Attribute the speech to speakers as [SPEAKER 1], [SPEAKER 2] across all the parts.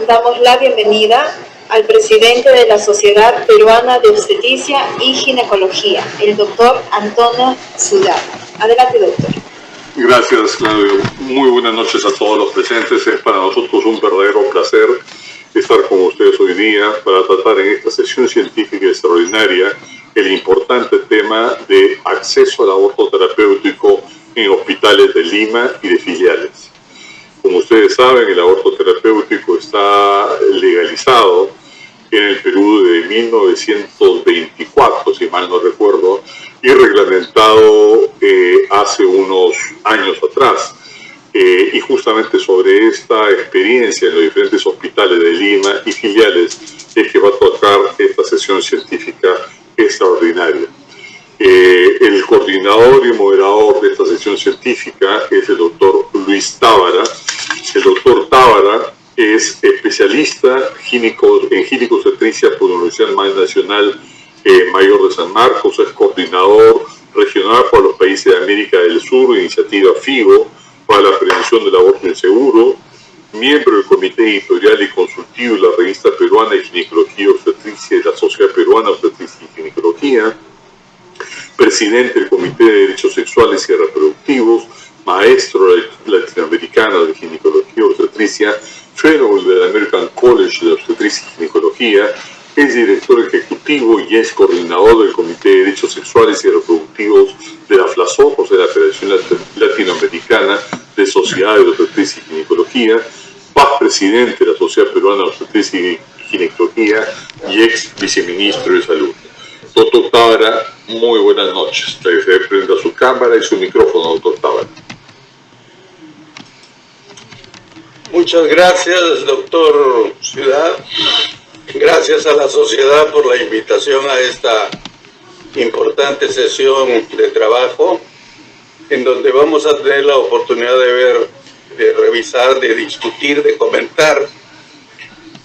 [SPEAKER 1] damos la bienvenida al presidente de la Sociedad Peruana de Obstetricia y Ginecología, el doctor Antonio Ciudad. Adelante, doctor.
[SPEAKER 2] Gracias, Claudio. Muy buenas noches a todos los presentes. Es para nosotros un verdadero placer estar con ustedes hoy día para tratar en esta sesión científica extraordinaria el importante tema de acceso al aborto terapéutico en hospitales de Lima y de filiales. Como ustedes saben, el aborto terapéutico está legalizado en el Perú desde 1924, si mal no recuerdo, y reglamentado hace unos años atrás. Y justamente sobre esta experiencia en los diferentes hospitales de Lima y filiales es que va a tocar esta sesión científica extraordinaria. El coordinador y moderador de esta sesión científica es el doctor Luis Tábara. El doctor Tábara es especialista en ginecobstetricia por la Universidad Nacional Mayor de San Marcos, es coordinador regional para los países de América del Sur, iniciativa FIGO, para la prevención del aborto inseguro, miembro del Comité Editorial y Consultivo de la Revista Peruana de Ginecología y Obstetricia y de la Sociedad Peruana de Obstetricia y Ginecología, presidente del Comité de Derechos Sexuales y Reproductivos, maestro latinoamericano de Ginecología y Obstetricia, fellow del American College de Obstetricia y Ginecología, es director ejecutivo y es coordinador del Comité de Derechos Sexuales y Reproductivos de la FLASOC, o sea, la Federación Latinoamericana de Sociedades de Obstetricia y Ginecología, paz presidente de la Sociedad Peruana de Obstetricia y Ginecología y ex viceministro de Salud. Doctor Tábara, muy buenas noches. Le prenda su cámara y su micrófono, doctor Tábara.
[SPEAKER 3] Muchas gracias, doctor Ciudad. Gracias a la sociedad por la invitación a esta importante sesión de trabajo, en donde vamos a tener la oportunidad de ver, de revisar, de discutir, de comentar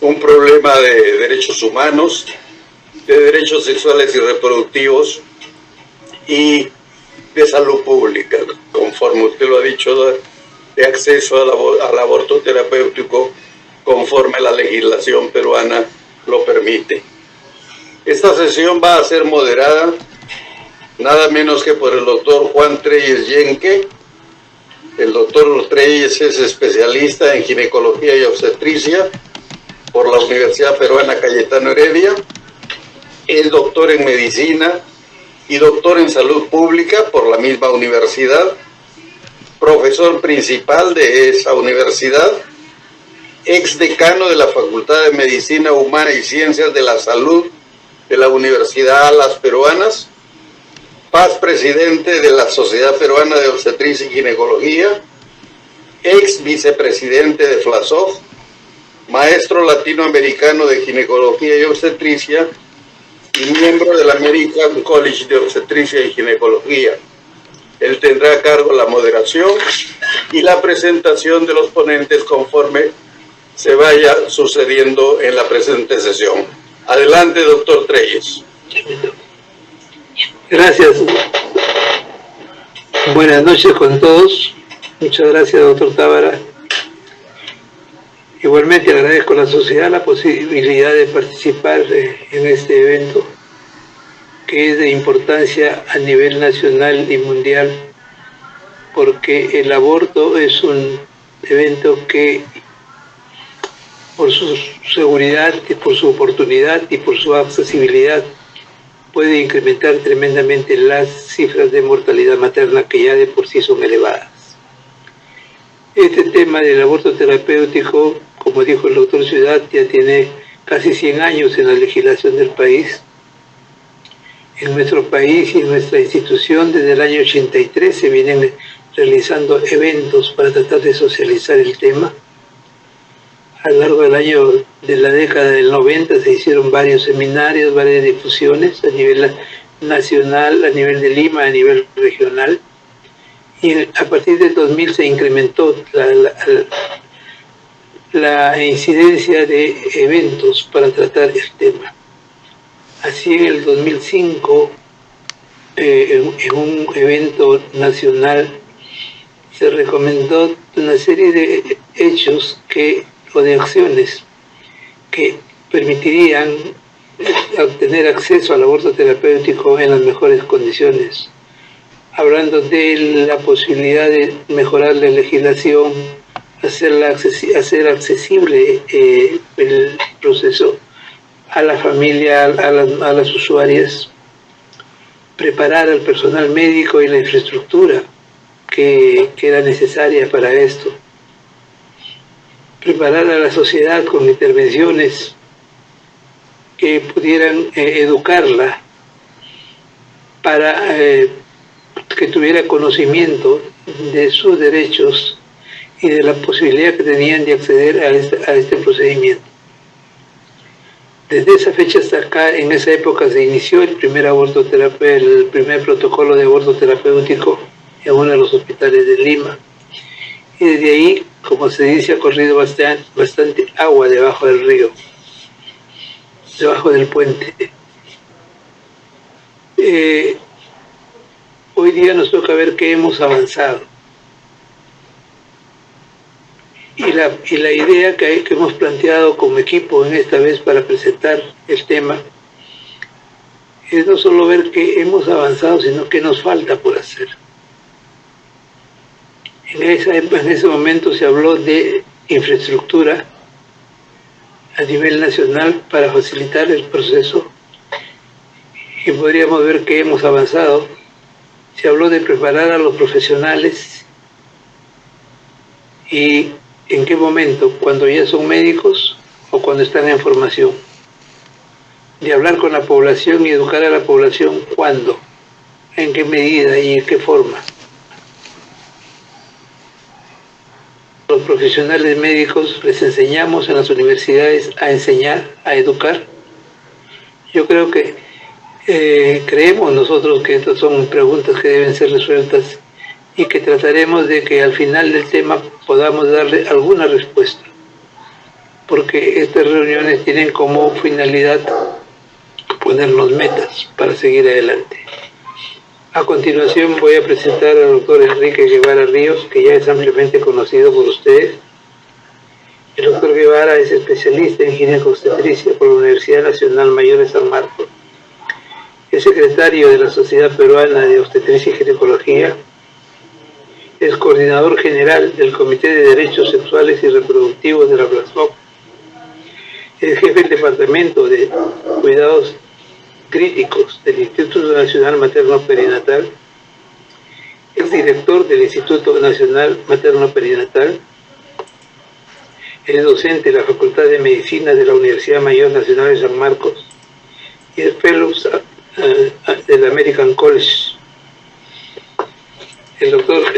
[SPEAKER 3] un problema de derechos humanos, de derechos sexuales y reproductivos y de salud pública, conforme usted lo ha dicho, de acceso al aborto terapéutico conforme la legislación peruana lo permite. Esta sesión va a ser moderada nada menos que por el doctor Juan Treyes Yenque. El doctor Treyes es especialista en ginecología y obstetricia por la Universidad Peruana Cayetano Heredia. Es doctor en medicina y doctor en salud pública por la misma universidad, profesor principal de esa universidad, ex decano de la Facultad de Medicina Humana y Ciencias de la Salud de la Universidad Las Peruanas, paz presidente de la Sociedad Peruana de Obstetricia y Ginecología, ex vicepresidente de FLASOF, maestro latinoamericano de Ginecología y Obstetricia y miembro del American College de Obstetricia y Ginecología. Él tendrá a cargo la moderación y la presentación de los ponentes conforme se vaya sucediendo en la presente sesión. Adelante, doctor Treyes.
[SPEAKER 4] Gracias. Buenas noches con todos. Muchas gracias, doctor Tábara. Igualmente agradezco a la sociedad la posibilidad de participar en este evento, que es de importancia a nivel nacional y mundial, porque el aborto es un evento que, por su seguridad, y por su oportunidad y por su accesibilidad, puede incrementar tremendamente las cifras de mortalidad materna que ya de por sí son elevadas. Este tema del aborto terapéutico, como dijo el doctor Ciudad, ya tiene casi 100 años en la legislación del país. En nuestro país y en nuestra institución, desde el año 83 se vienen realizando eventos para tratar de socializar el tema. A lo largo de la década del 90 se hicieron varios seminarios, varias difusiones a nivel nacional, a nivel de Lima, a nivel regional. Y a partir del 2000 se incrementó la incidencia de eventos para tratar el tema. Así en el 2005, en un evento nacional, se recomendó una serie de hechos o de acciones que permitirían obtener acceso al aborto terapéutico en las mejores condiciones, hablando de la posibilidad de mejorar la legislación, hacer accesible el proceso a la familia, a las usuarias, preparar al personal médico y la infraestructura que era necesaria para esto, preparar a la sociedad con intervenciones que pudieran educarla para que tuviera conocimiento de sus derechos y de la posibilidad que tenían de acceder a este procedimiento. Desde esa fecha hasta acá, en esa época se inició el primer protocolo de aborto terapéutico en uno de los hospitales de Lima. Y desde ahí, como se dice, ha corrido bastante agua debajo del río, debajo del puente. Hoy día nos toca ver que hemos avanzado. Y la idea que hemos planteado como equipo en esta vez para presentar el tema es no solo ver que hemos avanzado, sino que nos falta por hacer. En ese momento se habló de infraestructura a nivel nacional para facilitar el proceso y podríamos ver que hemos avanzado. Se habló de preparar a los profesionales y ¿en qué momento? ¿Cuando ya son médicos o cuando están en formación? De hablar con la población y educar a la población, ¿cuándo? ¿En qué medida y en qué forma? Los profesionales médicos les enseñamos en las universidades a enseñar, a educar. Yo creo que creemos nosotros que estas son preguntas que deben ser resueltas y que trataremos de que al final del tema podamos darle alguna respuesta, porque estas reuniones tienen como finalidad ponernos metas para seguir adelante. A continuación voy a presentar al doctor Enrique Guevara Ríos, que ya es ampliamente conocido por ustedes. El doctor Guevara es especialista en ginecobstetricia por la Universidad Nacional Mayor de San Marcos. Es secretario de la Sociedad Peruana de Obstetricia y Ginecología. Es coordinador general del Comité de Derechos Sexuales y Reproductivos de la PLASOC. Es jefe del Departamento de Cuidados Críticos del Instituto Nacional Materno Perinatal. Es director del Instituto Nacional Materno Perinatal. Es docente de la Facultad de Medicina de la Universidad Mayor Nacional de San Marcos. Y es fellow del American College. El doctor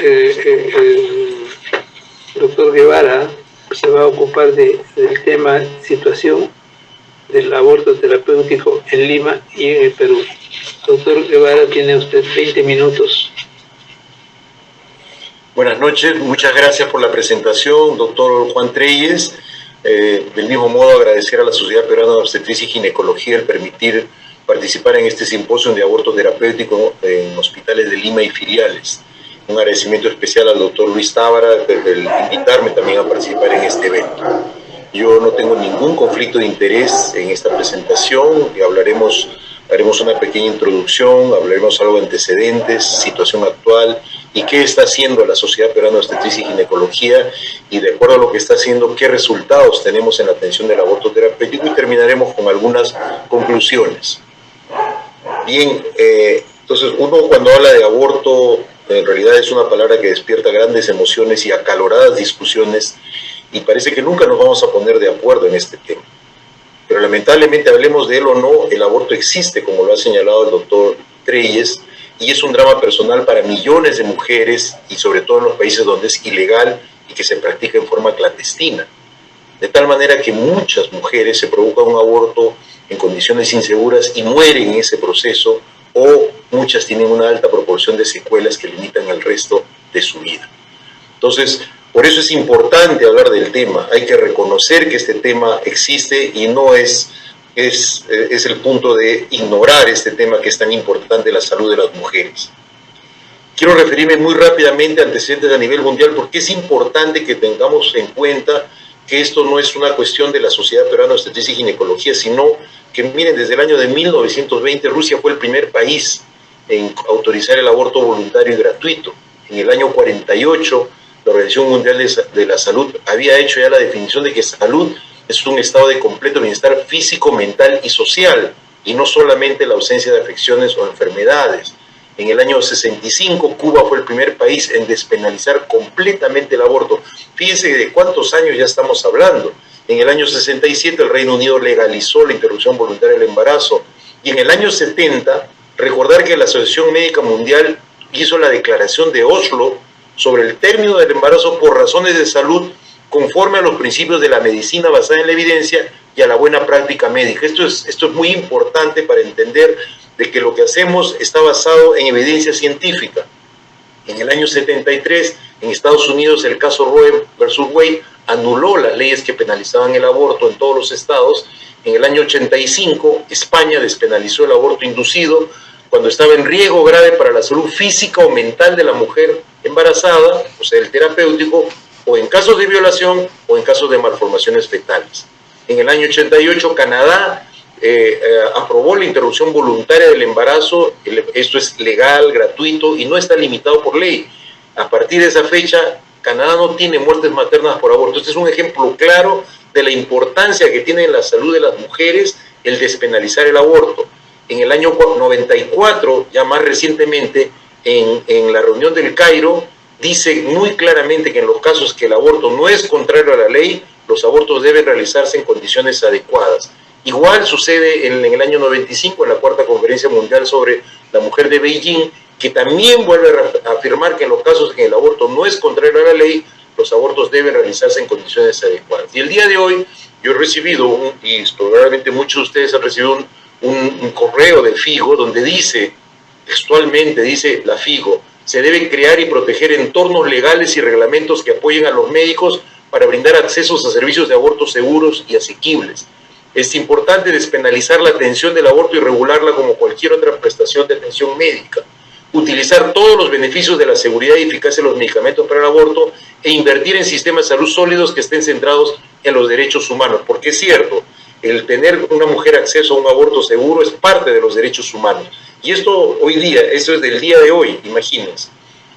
[SPEAKER 4] Guevara se va a ocupar del tema situación del aborto terapéutico en Lima y en el Perú. Doctor Guevara, tiene usted 20 minutos.
[SPEAKER 5] Buenas noches, muchas gracias por la presentación, doctor Juan Treyes. Del mismo modo, agradecer a la Sociedad Peruana de Obstetricia y Ginecología el permitir participar en este simposio de aborto terapéutico en hospitales de Lima y filiales. Un agradecimiento especial al doctor Luis Tábara por invitarme también a participar en este evento. Yo no tengo ningún conflicto de interés en esta presentación y haremos una pequeña introducción, hablaremos algo de antecedentes, situación actual y qué está haciendo la Sociedad Peruana de Obstetricia y Ginecología y de acuerdo a lo que está haciendo, qué resultados tenemos en la atención del aborto terapéutico y terminaremos con algunas conclusiones. Bien, entonces uno cuando habla de aborto en realidad es una palabra que despierta grandes emociones y acaloradas discusiones y parece que nunca nos vamos a poner de acuerdo en este tema. Pero lamentablemente, hablemos de él o no, el aborto existe, como lo ha señalado el doctor Treyes, y es un drama personal para millones de mujeres y sobre todo en los países donde es ilegal y que se practica en forma clandestina. De tal manera que muchas mujeres se provocan un aborto en condiciones inseguras y mueren en ese proceso, o muchas tienen una alta proporción de secuelas que limitan el resto de su vida. Entonces, por eso es importante hablar del tema. Hay que reconocer que este tema existe y no es el punto de ignorar este tema que es tan importante, la salud de las mujeres. Quiero referirme muy rápidamente a antecedentes a nivel mundial porque es importante que tengamos en cuenta que esto no es una cuestión de la Sociedad Peruana de Obstetricia y Ginecología, sino que, miren, desde el año de 1920 Rusia fue el primer país en autorizar el aborto voluntario y gratuito. En el año 48, la Organización Mundial de la Salud había hecho ya la definición de que salud es un estado de completo bienestar físico, mental y social, y no solamente la ausencia de afecciones o enfermedades. En el año 65, Cuba fue el primer país en despenalizar completamente el aborto. Fíjense de cuántos años ya estamos hablando. En el año 67, el Reino Unido legalizó la interrupción voluntaria del embarazo. Y en el año 70, recordar que la Asociación Médica Mundial hizo la Declaración de Oslo sobre el término del embarazo por razones de salud, conforme a los principios de la medicina basada en la evidencia y a la buena práctica médica. Esto es muy importante para entender de que lo que hacemos está basado en evidencia científica. En el año 73, en Estados Unidos, el caso Roe versus Wade anuló las leyes que penalizaban el aborto en todos los estados. En el año 85, España despenalizó el aborto inducido cuando estaba en riesgo grave para la salud física o mental de la mujer embarazada, o sea, el terapéutico, o en casos de violación o en casos de malformaciones fetales. En el año 88, Canadá aprobó la interrupción voluntaria del embarazo. Esto es legal, gratuito y no está limitado por ley. A partir de esa fecha, Canadá no tiene muertes maternas por aborto. Este es un ejemplo claro de la importancia que tiene en la salud de las mujeres el despenalizar el aborto. En el año 94, ya más recientemente, en la reunión del Cairo, dice muy claramente que en los casos que el aborto no es contrario a la ley, los abortos deben realizarse en condiciones adecuadas. Igual sucede en el año 95, en la Cuarta Conferencia Mundial sobre la Mujer de Beijing, que también vuelve a afirmar que en los casos en que el aborto no es contrario a la ley, los abortos deben realizarse en condiciones adecuadas. Y el día de hoy yo he recibido, y probablemente muchos de ustedes han recibido un correo de FIGO, donde dice, textualmente dice la FIGO, se deben crear y proteger entornos legales y reglamentos que apoyen a los médicos para brindar accesos a servicios de aborto seguros y asequibles. Es importante despenalizar la atención del aborto y regularla como cualquier otra prestación de atención médica. Utilizar todos los beneficios de la seguridad y eficacia de los medicamentos para el aborto e invertir en sistemas de salud sólidos que estén centrados en los derechos humanos. Porque es cierto, el tener una mujer acceso a un aborto seguro es parte de los derechos humanos. Y esto hoy día, esto es del día de hoy, imagínense.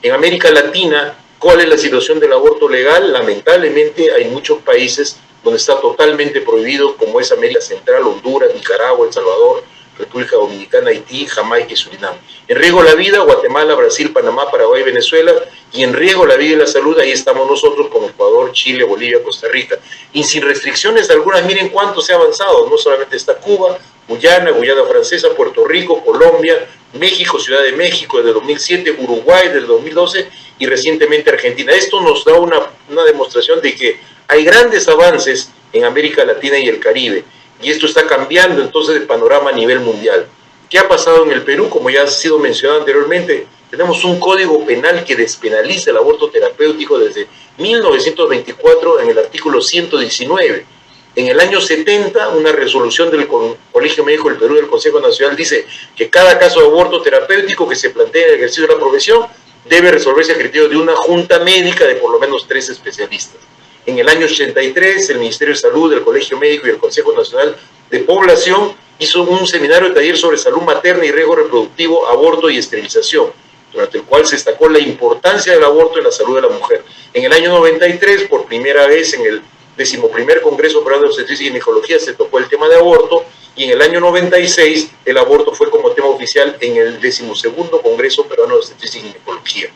[SPEAKER 5] En América Latina, ¿cuál es la situación del aborto legal? Lamentablemente hay muchos países donde está totalmente prohibido, como es América Central, Honduras, Nicaragua, El Salvador, República Dominicana, Haití, Jamaica y Surinam. En riesgo la vida, Guatemala, Brasil, Panamá, Paraguay, Venezuela, y en riesgo la vida y la salud, ahí estamos nosotros con Ecuador, Chile, Bolivia, Costa Rica. Y sin restricciones algunas, miren cuánto se ha avanzado, no solamente está Cuba, Guyana, Guyana Francesa, Puerto Rico, Colombia, México, Ciudad de México desde 2007, Uruguay desde 2012 y recientemente Argentina. Esto nos da una demostración de que hay grandes avances en América Latina y el Caribe, y esto está cambiando entonces el panorama a nivel mundial. ¿Qué ha pasado en el Perú? Como ya ha sido mencionado anteriormente, tenemos un código penal que despenaliza el aborto terapéutico desde 1924 en el artículo 119. En el año 70, una resolución del Colegio Médico del Perú del Consejo Nacional dice que cada caso de aborto terapéutico que se plantea en el ejercicio de la profesión debe resolverse a criterio de una junta médica de por lo menos 3 especialistas. En el año 83, el Ministerio de Salud, el Colegio Médico y el Consejo Nacional de Población hizo un seminario de taller sobre salud materna y riesgo reproductivo, aborto y esterilización, durante el cual se destacó la importancia del aborto en la salud de la mujer. En el año 93, por primera vez en el 11º Congreso Peruano de Obstetricia y Ginecología se tocó el tema de aborto, y en el año 96 el aborto fue como tema oficial en el 12º Congreso Peruano de Obstetricia y Ginecología.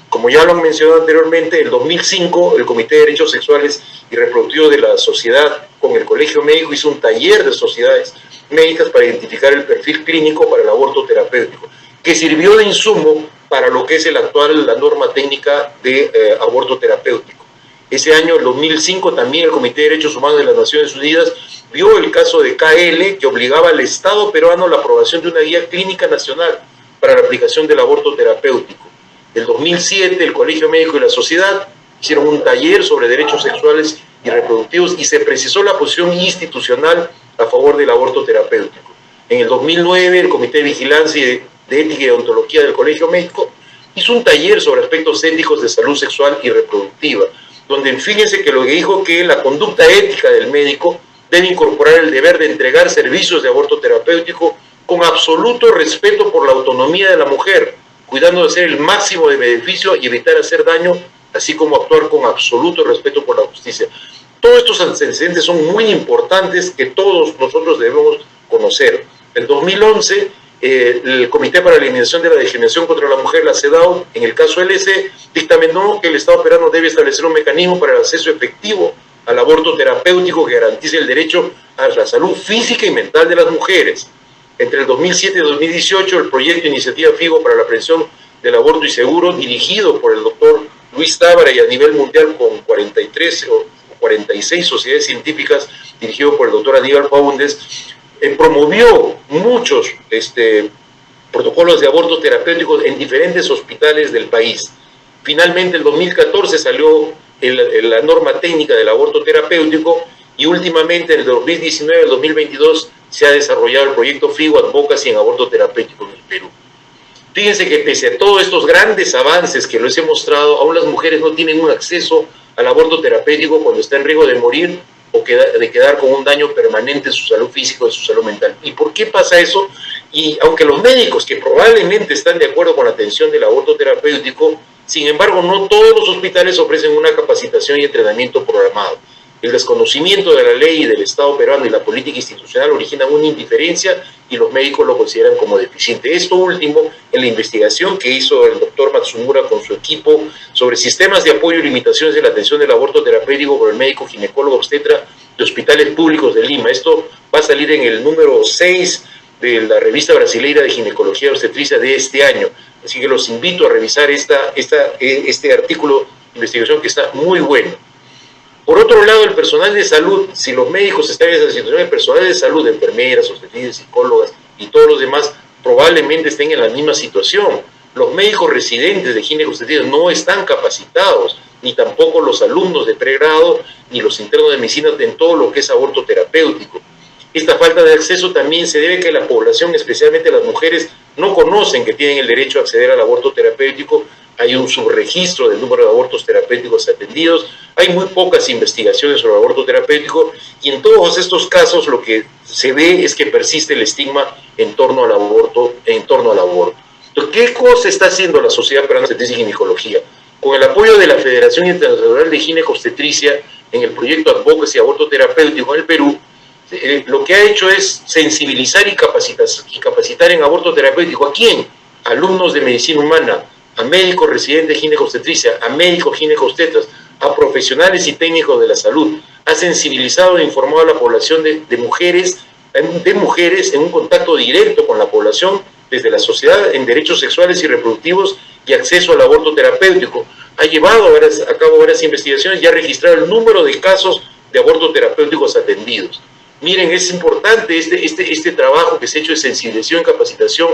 [SPEAKER 5] Como ya lo han mencionado anteriormente, en el 2005 el Comité de Derechos Sexuales y Reproductivos de la Sociedad con el Colegio Médico hizo un taller de sociedades médicas para identificar el perfil clínico para el aborto terapéutico, que sirvió de insumo para lo que es la norma técnica de aborto terapéutico. Ese año, el 2005, también el Comité de Derechos Humanos de las Naciones Unidas vio el caso de KL, que obligaba al Estado peruano a la aprobación de una guía clínica nacional para la aplicación del aborto terapéutico. En 2007, el Colegio Médico y la Sociedad hicieron un taller sobre derechos sexuales y reproductivos y se precisó la posición institucional a favor del aborto terapéutico. En el 2009, el Comité de Vigilancia de Ética y Ontología del Colegio Médico hizo un taller sobre aspectos éticos de salud sexual y reproductiva. donde fíjense que lo que dijo que la conducta ética del médico debe incorporar el deber de entregar servicios de aborto terapéutico con absoluto respeto por la autonomía de la mujer, cuidando de hacer el máximo de beneficio y evitar hacer daño, así como actuar con absoluto respeto por la justicia. Todos estos antecedentes son muy importantes que todos nosotros debemos conocer. En 2011, el Comité para la Eliminación de la Discriminación contra la Mujer, la CEDAW, en el caso LC, dictaminó que el Estado peruano debe establecer un mecanismo para el acceso efectivo al aborto terapéutico que garantice el derecho a la salud física y mental de las mujeres. Entre el 2007 y 2018, el proyecto Iniciativa FIGO para la prevención del aborto y seguro, dirigido por el doctor Luis Tábara y a nivel mundial con 43 o 46 sociedades científicas, dirigido por el doctor Aníbal Faúndez, promovió muchos protocolos de aborto terapéuticos en diferentes hospitales del país. Finalmente, en 2014 salió la norma técnica del aborto terapéutico y últimamente, en el 2019 al 2022, se ha desarrollado el proyecto FIGO Advocacy en aborto terapéutico en el Perú. Fíjense que pese a todos estos grandes avances que les he mostrado, aún las mujeres no tienen un acceso al aborto terapéutico cuando está en riesgo de morir o de quedar con un daño permanente en su salud física o en su salud mental. ¿Y por qué pasa eso? Y aunque los médicos que probablemente están de acuerdo con la atención del aborto terapéutico, sin embargo, no todos los hospitales ofrecen una capacitación y entrenamiento programado. El desconocimiento de la ley y del Estado peruano y la política institucional originan una indiferencia y los médicos lo consideran como deficiente. Esto último, en la investigación que hizo el doctor Matsumura con su equipo sobre sistemas de apoyo y limitaciones de la atención del aborto terapéutico por el médico ginecólogo obstetra de hospitales públicos de Lima. Esto va a salir en el número 6 de la revista brasileira de ginecología obstetricia de este año. Así que los invito a revisar este artículo de investigación que está muy bueno. Por otro lado, el personal de salud, si los médicos están en esa situación, el personal de salud, enfermeras, obstetrizas, psicólogas y todos los demás probablemente estén en la misma situación. Los médicos residentes de ginecobstetricia no están capacitados, ni tampoco los alumnos de pregrado, ni los internos de medicina en todo lo que es aborto terapéutico. Esta falta de acceso también se debe a que la población, especialmente las mujeres, no conocen que tienen el derecho a acceder al aborto terapéutico. Hay un subregistro del número de abortos terapéuticos atendidos, hay muy pocas investigaciones sobre aborto terapéutico y en todos estos casos lo que se ve es que persiste el estigma en torno al aborto. Entonces, ¿qué cosa está haciendo la Sociedad Peruana de Obstetricia y Ginecología? Con el apoyo de la Federación Internacional de Ginecobstetricia en el proyecto Advocacy y Aborto Terapéutico en el Perú, lo que ha hecho es sensibilizar y capacitar en aborto terapéutico. ¿A quién? Alumnos de medicina humana, a médicos residentes de ginecobstetricia, a médicos ginecobstetras, a profesionales y técnicos de la salud. Ha sensibilizado e informado a la población de mujeres en un contacto directo con la población desde la sociedad en derechos sexuales y reproductivos y acceso al aborto terapéutico. Ha llevado a cabo varias investigaciones y ha registrado el número de casos de aborto terapéuticos atendidos. Miren, es importante este trabajo que se ha hecho de sensibilización y capacitación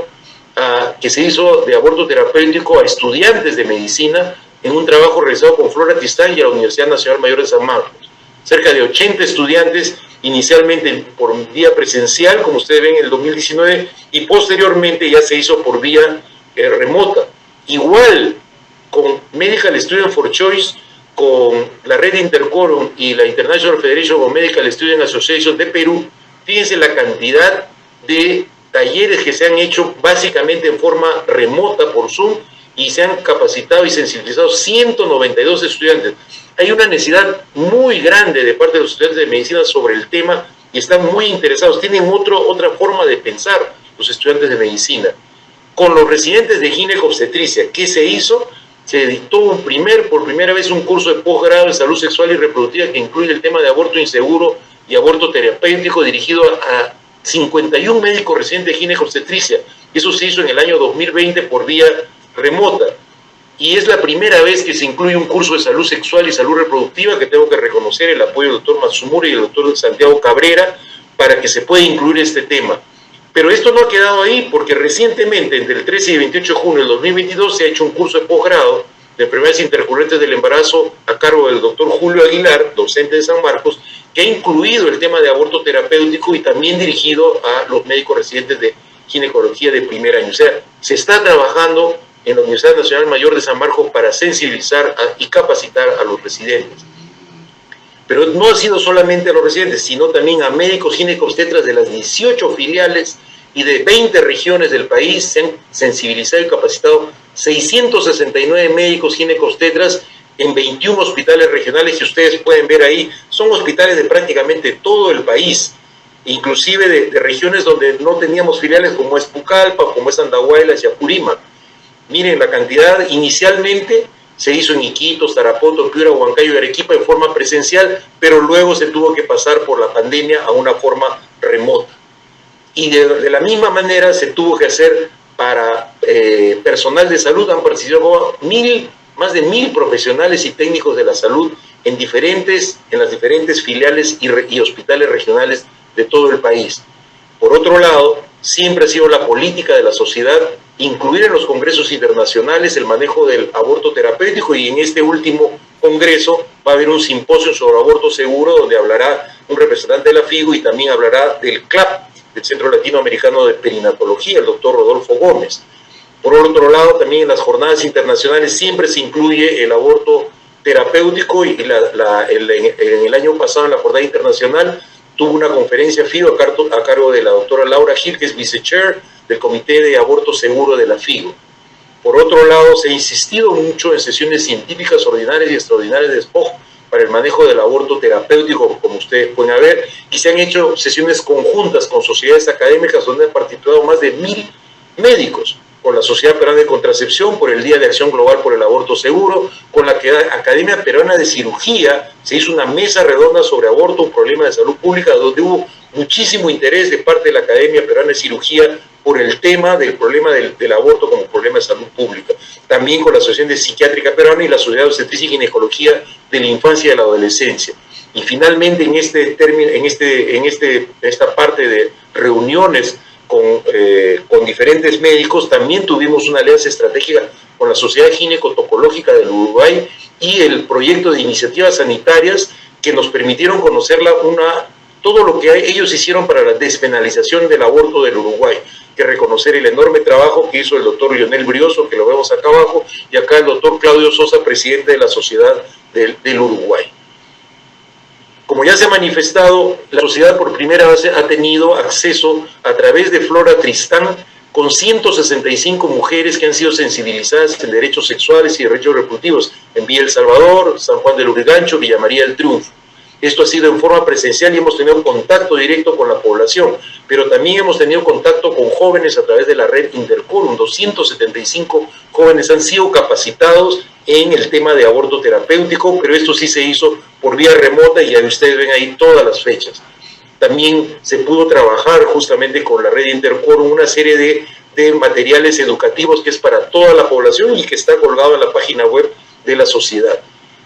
[SPEAKER 5] que se hizo de aborto terapéutico a estudiantes de medicina en un trabajo realizado con Flora Tristán y a la Universidad Nacional Mayor de San Marcos. Cerca de 80 estudiantes, inicialmente por vía presencial, como ustedes ven en el 2019, y posteriormente ya se hizo por vía remota. Igual con Medical Student for Choice, con la red Intercorum y la International Federation of Medical Student Association de Perú, fíjense la cantidad de talleres que se han hecho básicamente en forma remota por Zoom y se han capacitado y sensibilizado 192 estudiantes. Hay una necesidad muy grande de parte de los estudiantes de medicina sobre el tema y están muy interesados. Tienen otra forma de pensar los estudiantes de medicina. Con los residentes de ginecobstetricia, ¿qué se hizo? Se dictó por primera vez un curso de posgrado en salud sexual y reproductiva que incluye el tema de aborto inseguro y aborto terapéutico dirigido a 51 médicos residentes de ginecobstetricia. Eso se hizo en el año 2020 por vía remota. Y es la primera vez que se incluye un curso de salud sexual y salud reproductiva, que tengo que reconocer el apoyo del doctor Matsumura y el doctor Santiago Cabrera para que se pueda incluir este tema. Pero esto no ha quedado ahí, porque recientemente, entre el 13 y el 28 de junio del 2022, se ha hecho un curso de posgrado de enfermedades intercurrentes del embarazo a cargo del doctor Julio Aguilar, docente de San Marcos, que ha incluido el tema de aborto terapéutico y también dirigido a los médicos residentes de ginecología de primer año. O sea, se está trabajando en la Universidad Nacional Mayor de San Marcos para sensibilizar y capacitar a los residentes. Pero no ha sido solamente a los residentes, sino también a médicos ginecobstetras de las 18 filiales y de 20 regiones del país. Se han sensibilizado y capacitado 669 médicos ginecobstetras en 21 hospitales regionales, y ustedes pueden ver ahí, son hospitales de prácticamente todo el país, inclusive de regiones donde no teníamos filiales, como es Pucallpa, como es Andahuaylas y Apurímac. Miren la cantidad. Inicialmente se hizo en Iquitos, Tarapoto, Piura, Huancayo y Arequipa en forma presencial, pero luego se tuvo que pasar por la pandemia a una forma remota. Y de la misma manera se tuvo que hacer para personal de salud. Han participado más de 1000 profesionales y técnicos de la salud en las diferentes filiales y hospitales regionales de todo el país. Por otro lado, siempre ha sido la política de la sociedad incluir en los congresos internacionales el manejo del aborto terapéutico, y en este último congreso va a haber un simposio sobre aborto seguro donde hablará un representante de la FIGO y también hablará del CLAP, del Centro Latinoamericano de Perinatología, el doctor Rodolfo Gómez. Por otro lado, también en las jornadas internacionales siempre se incluye el aborto terapéutico, y en el año pasado en la jornada internacional tuvo una conferencia FIGO a cargo de la doctora Laura Gil, que es vice-chair del Comité de Aborto Seguro de la FIGO. Por otro lado, se ha insistido mucho en sesiones científicas ordinarias y extraordinarias de despojo para el manejo del aborto terapéutico, como ustedes pueden ver, y se han hecho sesiones conjuntas con sociedades académicas donde han participado más de 1000 médicos, con la Sociedad Peruana de Contracepción, por el Día de Acción Global por el Aborto Seguro, con la Academia Peruana de Cirugía. Se hizo una mesa redonda sobre aborto, un problema de salud pública, donde hubo muchísimo interés de parte de la Academia Peruana de Cirugía por el tema del problema del aborto como problema de salud pública. También con la Asociación de Psiquiátrica Peruana y la Sociedad de Obstetricia y Ginecología de la Infancia y de la Adolescencia. Y finalmente, en esta parte de reuniones con diferentes médicos, también tuvimos una alianza estratégica con la Sociedad Ginecotocológica del Uruguay y el proyecto de iniciativas sanitarias que nos permitieron conocer todo lo que ellos hicieron para la despenalización del aborto del Uruguay. Que reconocer el enorme trabajo que hizo el doctor Lionel Brioso, que lo vemos acá abajo, y acá el doctor Claudio Sosa, presidente de la Sociedad del Uruguay. Como ya se ha manifestado, la sociedad por primera vez ha tenido acceso a través de Flora Tristán con 165 mujeres que han sido sensibilizadas en derechos sexuales y derechos reproductivos en Villa El Salvador, San Juan del Lurigancho, Villa María del Triunfo. Esto ha sido en forma presencial y hemos tenido contacto directo con la población, pero también hemos tenido contacto con jóvenes a través de la red Intercorum. 275 jóvenes han sido capacitados en el tema de aborto terapéutico, pero esto sí se hizo por vía remota y ya ustedes ven ahí todas las fechas. También se pudo trabajar justamente con la red Intercorum una serie de materiales educativos que es para toda la población y que está colgado en la página web de la sociedad.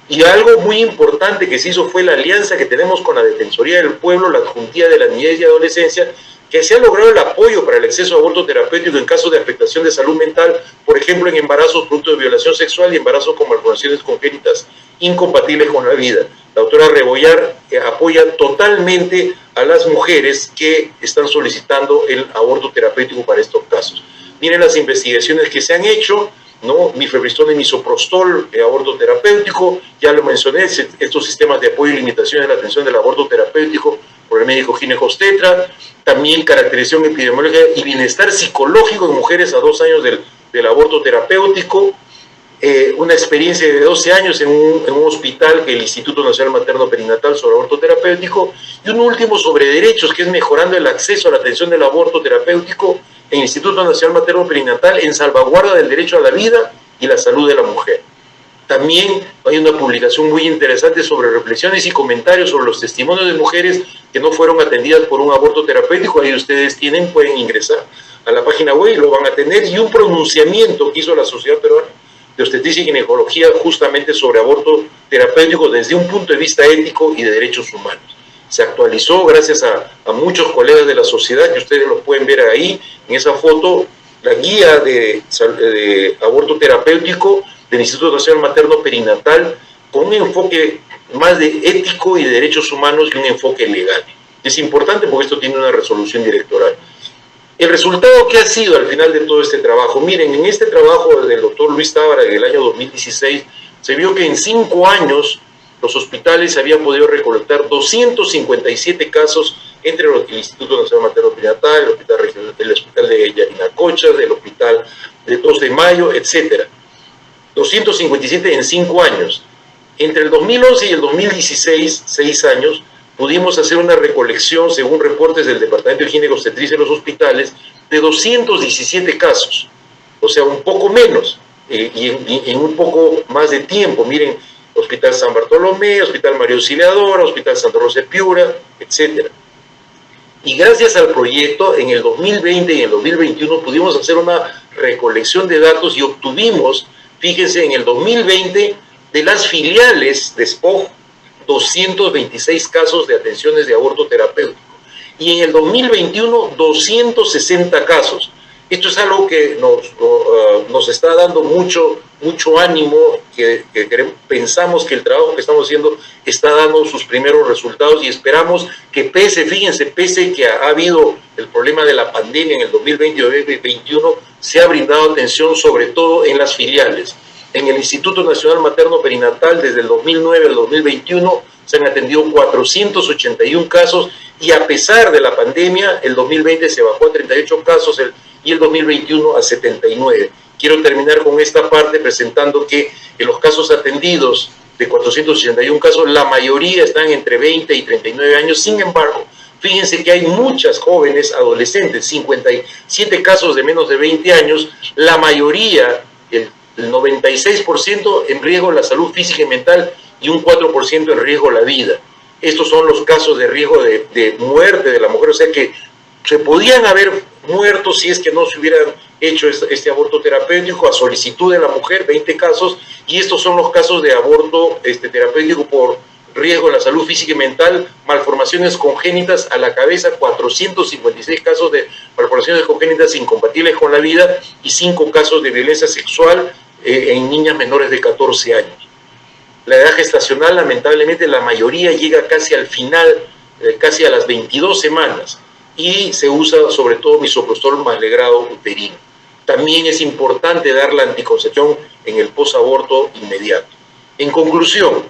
[SPEAKER 5] Y algo muy importante que se hizo fue la alianza que tenemos con la Defensoría del Pueblo, la Adjuntía de la Niñez y Adolescencia, que se ha logrado el apoyo para el acceso a aborto terapéutico en casos de afectación de salud mental, por ejemplo en embarazos producto de violación sexual y embarazos con malformaciones congénitas incompatibles con la vida. La doctora Rebollar apoya totalmente a las mujeres que están solicitando el aborto terapéutico para estos casos. Miren las investigaciones que se han hecho, ¿no? Mifepristol y misoprostol, aborto terapéutico, ya lo mencioné, estos sistemas de apoyo y limitaciones de la atención del aborto terapéutico por el médico ginecobstetra, también caracterización epidemiológica y bienestar psicológico en mujeres a 2 años del aborto terapéutico, una experiencia de 12 años en un hospital, que el Instituto Nacional Materno Perinatal sobre aborto terapéutico, y un último sobre derechos, que es mejorando el acceso a la atención del aborto terapéutico en el Instituto Nacional Materno Perinatal en salvaguarda del derecho a la vida y la salud de la mujer. También hay una publicación muy interesante sobre reflexiones y comentarios sobre los testimonios de mujeres que no fueron atendidas por un aborto terapéutico. Ahí ustedes pueden ingresar a la página web y lo van a tener, y un pronunciamiento que hizo la Sociedad Peruana de Obstetricia y Ginecología justamente sobre aborto terapéutico desde un punto de vista ético y de derechos humanos. Se actualizó gracias a muchos colegas de la sociedad, que ustedes lo pueden ver ahí en esa foto, la guía de aborto terapéutico del Instituto Nacional Materno Perinatal, con un enfoque más de ético y de derechos humanos y un enfoque legal. Es importante porque esto tiene una resolución directoral. ¿El resultado qué ha sido al final de todo este trabajo? Miren, en este trabajo del doctor Luis Tábara del año 2016, se vio que en 5 años los hospitales habían podido recolectar 257 casos entre el Instituto Nacional Materno Perinatal, el Hospital de Yarinacocha, del Hospital de 2 de Mayo, etc. 257 en 5 años. Entre el 2011 y el 2016, 6 años, pudimos hacer una recolección, según reportes del Departamento de Ginecobstetricia de los hospitales, de 217 casos, o sea, un poco menos, y en un poco más de tiempo. Miren, Hospital San Bartolomé, Hospital María Auxiliadora, Hospital Santa Rosa de Piura, etc. Y gracias al proyecto, en el 2020 y en el 2021 pudimos hacer una recolección de datos y obtuvimos, fíjense, en el 2020, de las filiales de SPOG, 226 casos de atenciones de aborto terapéutico. Y en el 2021, 260 casos. Esto es algo que nos está dando mucho ánimo, que pensamos que el trabajo que estamos haciendo está dando sus primeros resultados y esperamos que pese que ha habido el problema de la pandemia en el 2020 y 2021, se ha brindado atención sobre todo en las filiales. En el Instituto Nacional Materno Perinatal, desde el 2009 al 2021, se han atendido 481 casos y a pesar de la pandemia, el 2020 se bajó a 38 casos y el 2021 a 79. Quiero terminar con esta parte presentando que en los casos atendidos de 481 casos, la mayoría están entre 20 y 39 años. Sin embargo, fíjense que hay muchas jóvenes adolescentes, 57 casos de menos de 20 años, la mayoría, el 96% en riesgo la salud física y mental y un 4% en riesgo la vida. Estos son los casos de riesgo de muerte de la mujer, o sea que se podían haber muerto si es que no se hubieran hecho este aborto terapéutico a solicitud de la mujer, 20 casos, y estos son los casos de aborto terapéutico por riesgo en la salud física y mental, malformaciones congénitas a la cabeza, 456 casos de malformaciones congénitas incompatibles con la vida y 5 casos de violencia sexual en niñas menores de 14 años. La edad gestacional, lamentablemente, la mayoría llega casi al final, casi a las 22 semanas, y se usa sobre todo misoprostol más legrado uterino. También es importante dar la anticoncepción en el posaborto inmediato. En conclusión,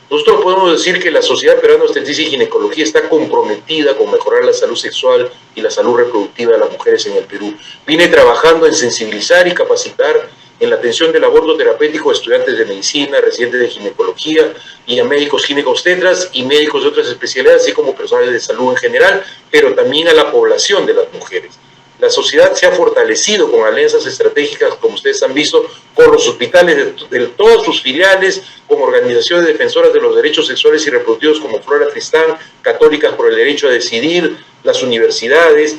[SPEAKER 5] nosotros podemos decir que la Sociedad Peruana de Obstetricia y Ginecología está comprometida con mejorar la salud sexual y la salud reproductiva de las mujeres en el Perú. Viene trabajando en sensibilizar y capacitar en la atención del aborto terapéutico a estudiantes de medicina, residentes de ginecología y a médicos ginecobstetras y médicos de otras especialidades, así como personal de salud en general, pero también a la población de las mujeres. La sociedad se ha fortalecido con alianzas estratégicas, como ustedes han visto, con los hospitales de todas sus filiales, con organizaciones defensoras de los derechos sexuales y reproductivos como Flora Tristán, Católicas por el Derecho a Decidir, las universidades,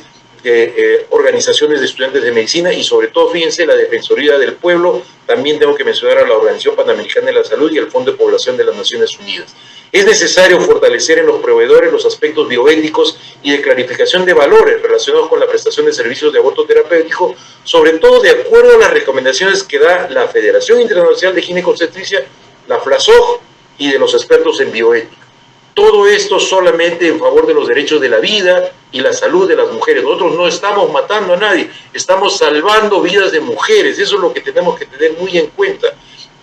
[SPEAKER 5] organizaciones de estudiantes de medicina y sobre todo, fíjense, la Defensoría del Pueblo. También tengo que mencionar a la Organización Panamericana de la Salud y el Fondo de Población de las Naciones Unidas. Es necesario fortalecer en los proveedores los aspectos bioéticos y de clarificación de valores relacionados con la prestación de servicios de aborto terapéutico, sobre todo de acuerdo a las recomendaciones que da la Federación Internacional de Ginecobstetricia, la FLASOG, y de los expertos en bioética. Todo esto solamente en favor de los derechos de la vida y la salud de las mujeres. Nosotros no estamos matando a nadie, estamos salvando vidas de mujeres. Eso es lo que tenemos que tener muy en cuenta.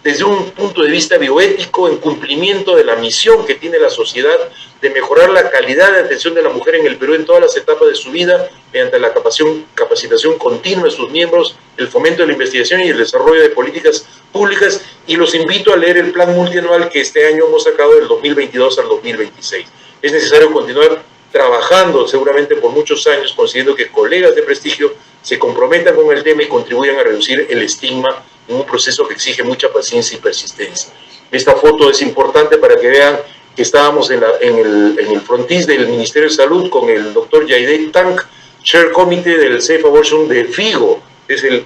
[SPEAKER 5] Desde un punto de vista bioético, en cumplimiento de la misión que tiene la sociedad de mejorar la calidad de atención de la mujer en el Perú en todas las etapas de su vida, mediante la capacitación continua de sus miembros, el fomento de la investigación y el desarrollo de políticas públicas, y los invito a leer el plan multianual que este año hemos sacado del 2022 al 2026. Es necesario continuar trabajando seguramente por muchos años, consiguiendo que colegas de prestigio se comprometan con el tema y contribuyan a reducir el estigma en un proceso que exige mucha paciencia y persistencia. Esta foto es importante para que vean que estábamos en el frontis del Ministerio de Salud con el doctor Yaidei Tank, Chair Committee del Safe Abortion de FIGO, es el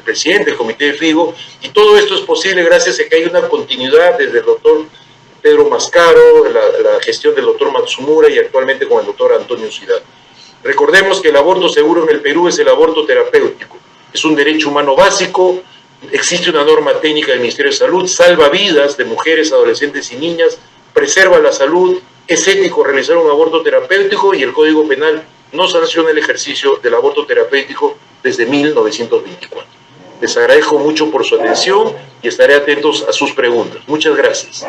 [SPEAKER 5] presidente del comité de FIGO, y todo esto es posible gracias a que hay una continuidad desde el doctor Pedro Mascaro, la gestión del doctor Matsumura y actualmente con el doctor Antonio Ciudad. Recordemos que el aborto seguro en el Perú es el aborto terapéutico, es un derecho humano básico. Existe una norma técnica del Ministerio de Salud, salva vidas de mujeres, adolescentes y niñas, preserva la salud, es ético realizar un aborto terapéutico y el Código Penal no sanciona el ejercicio del aborto terapéutico desde 1924. Les agradezco mucho por su atención y estaré atentos a sus preguntas. Muchas gracias.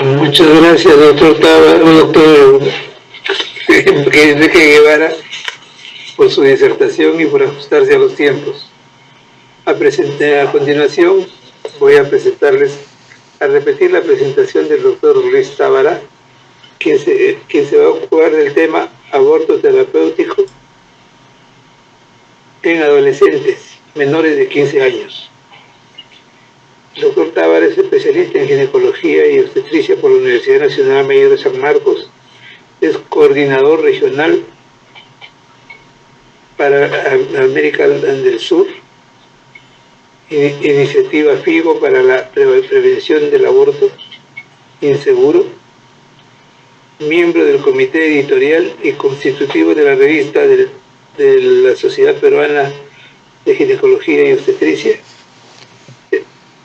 [SPEAKER 4] Muchas gracias, doctor Enrique Guevara, por su disertación y por ajustarse a los tiempos. A continuación voy a repetir la presentación del doctor Luis Tábara, quien se va a ocupar del tema aborto terapéutico en adolescentes menores de 15 años. El doctor Tábara es especialista en ginecología y obstetricia por la Universidad Nacional Mayor de San Marcos, es coordinador regional para América del Sur, iniciativa FIGO para la prevención del aborto inseguro, miembro del comité editorial y constitutivo de la revista de la Sociedad Peruana de Ginecología y Obstetricia,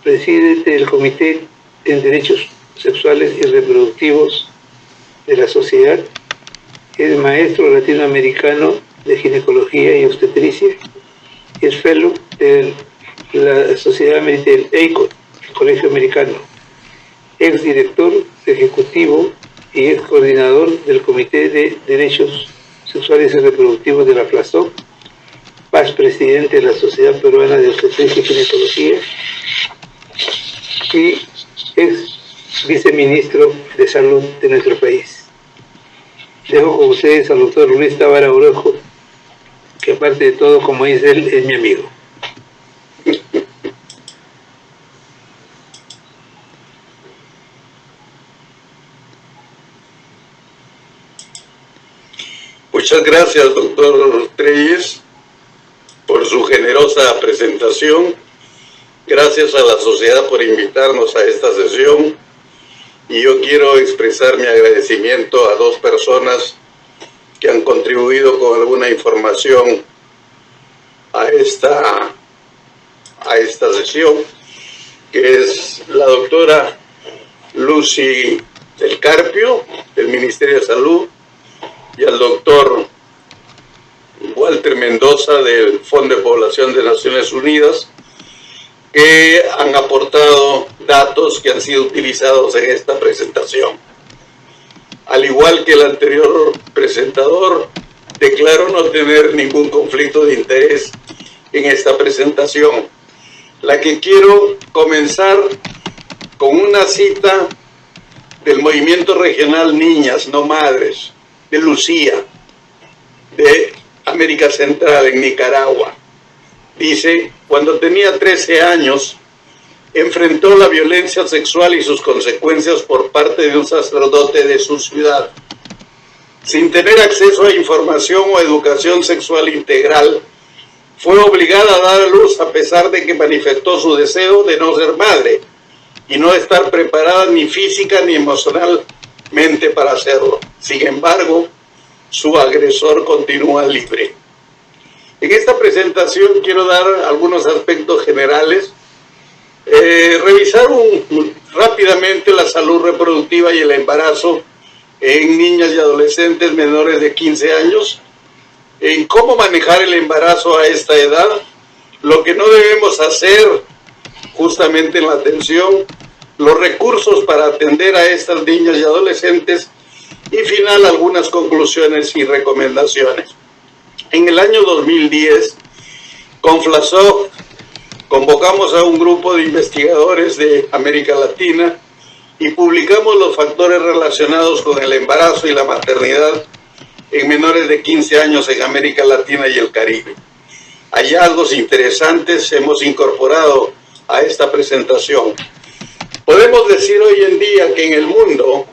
[SPEAKER 4] presidente del Comité en Derechos Sexuales y Reproductivos de la sociedad, es maestro latinoamericano de Ginecología y Obstetricia, es fellow de la Sociedad del EICOT, el Colegio Americano, ex director ejecutivo y ex coordinador del Comité de Derechos Sexuales y Reproductivos de la FLASOC, paz presidente de la Sociedad Peruana de Obstetricia y Ginecología y ex viceministro de Salud de nuestro país. Dejo con ustedes al doctor Luis Tábara Orojo, que aparte de todo, como dice él, es mi amigo.
[SPEAKER 3] Muchas gracias, doctor Treyes, por su generosa presentación. Gracias a la sociedad por invitarnos a esta sesión. Y yo quiero expresar mi agradecimiento a dos personas que han contribuido con alguna información a esta sesión, que es la doctora Lucy del Carpio, del Ministerio de Salud, y al doctor Walter Mendoza, del Fondo de Población de Naciones Unidas, que han aportado datos que han sido utilizados en esta presentación. Al igual que el anterior presentador, declaro no tener ningún conflicto de interés en esta presentación, la que quiero comenzar con una cita del movimiento regional Niñas No Madres, de Lucía, de América Central, en Nicaragua. Dice: cuando tenía 13 años, enfrentó la violencia sexual y sus consecuencias por parte de un sacerdote de su ciudad. Sin tener acceso a información o educación sexual integral, fue obligada a dar a luz a pesar de que manifestó su deseo de no ser madre y no estar preparada ni física ni emocionalmente para hacerlo. Sin embargo, su agresor continúa libre. En esta presentación quiero dar algunos aspectos generales, revisar rápidamente la salud reproductiva y el embarazo en niñas y adolescentes menores de 15 años, en cómo manejar el embarazo a esta edad, lo que no debemos hacer justamente en la atención, los recursos para atender a estas niñas y adolescentes, y final algunas conclusiones y recomendaciones. En el año 2010, con FLASOC, convocamos a un grupo de investigadores de América Latina y publicamos los factores relacionados con el embarazo y la maternidad en menores de 15 años en América Latina y el Caribe. Hallazgos interesantes hemos incorporado a esta presentación. Podemos decir hoy en día que en el mundo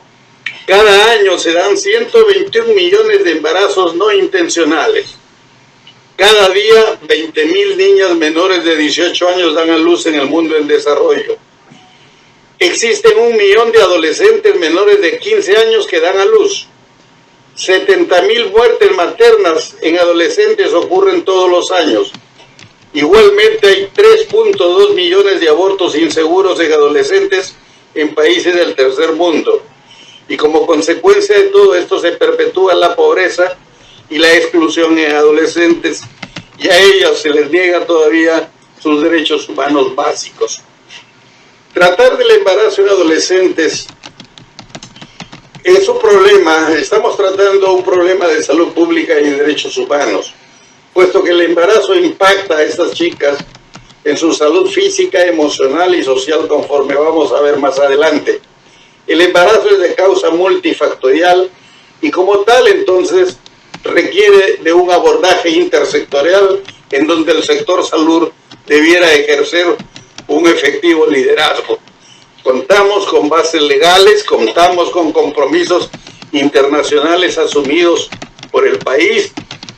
[SPEAKER 3] cada año se dan 121 millones de embarazos no intencionales. Cada día 20.000 niñas menores de 18 años dan a luz en el mundo en desarrollo. Existen 1 millón de adolescentes menores de 15 años que dan a luz. 70.000 muertes maternas en adolescentes ocurren todos los años. Igualmente hay 3.2 millones de abortos inseguros en adolescentes en países del tercer mundo. y como consecuencia de todo esto se perpetúa la pobreza y la exclusión en adolescentes, y a ellos se les niega todavía sus derechos humanos básicos. Tratar del embarazo en adolescentes es un problema, estamos tratando un problema de salud pública y de derechos humanos, puesto que el embarazo impacta a estas chicas en su salud física, emocional y social, conforme vamos a ver más adelante. El embarazo es de causa multifactorial y como tal entonces requiere de un abordaje intersectorial en donde el sector salud debiera ejercer un efectivo liderazgo. Contamos con bases legales, contamos con compromisos internacionales asumidos por el país,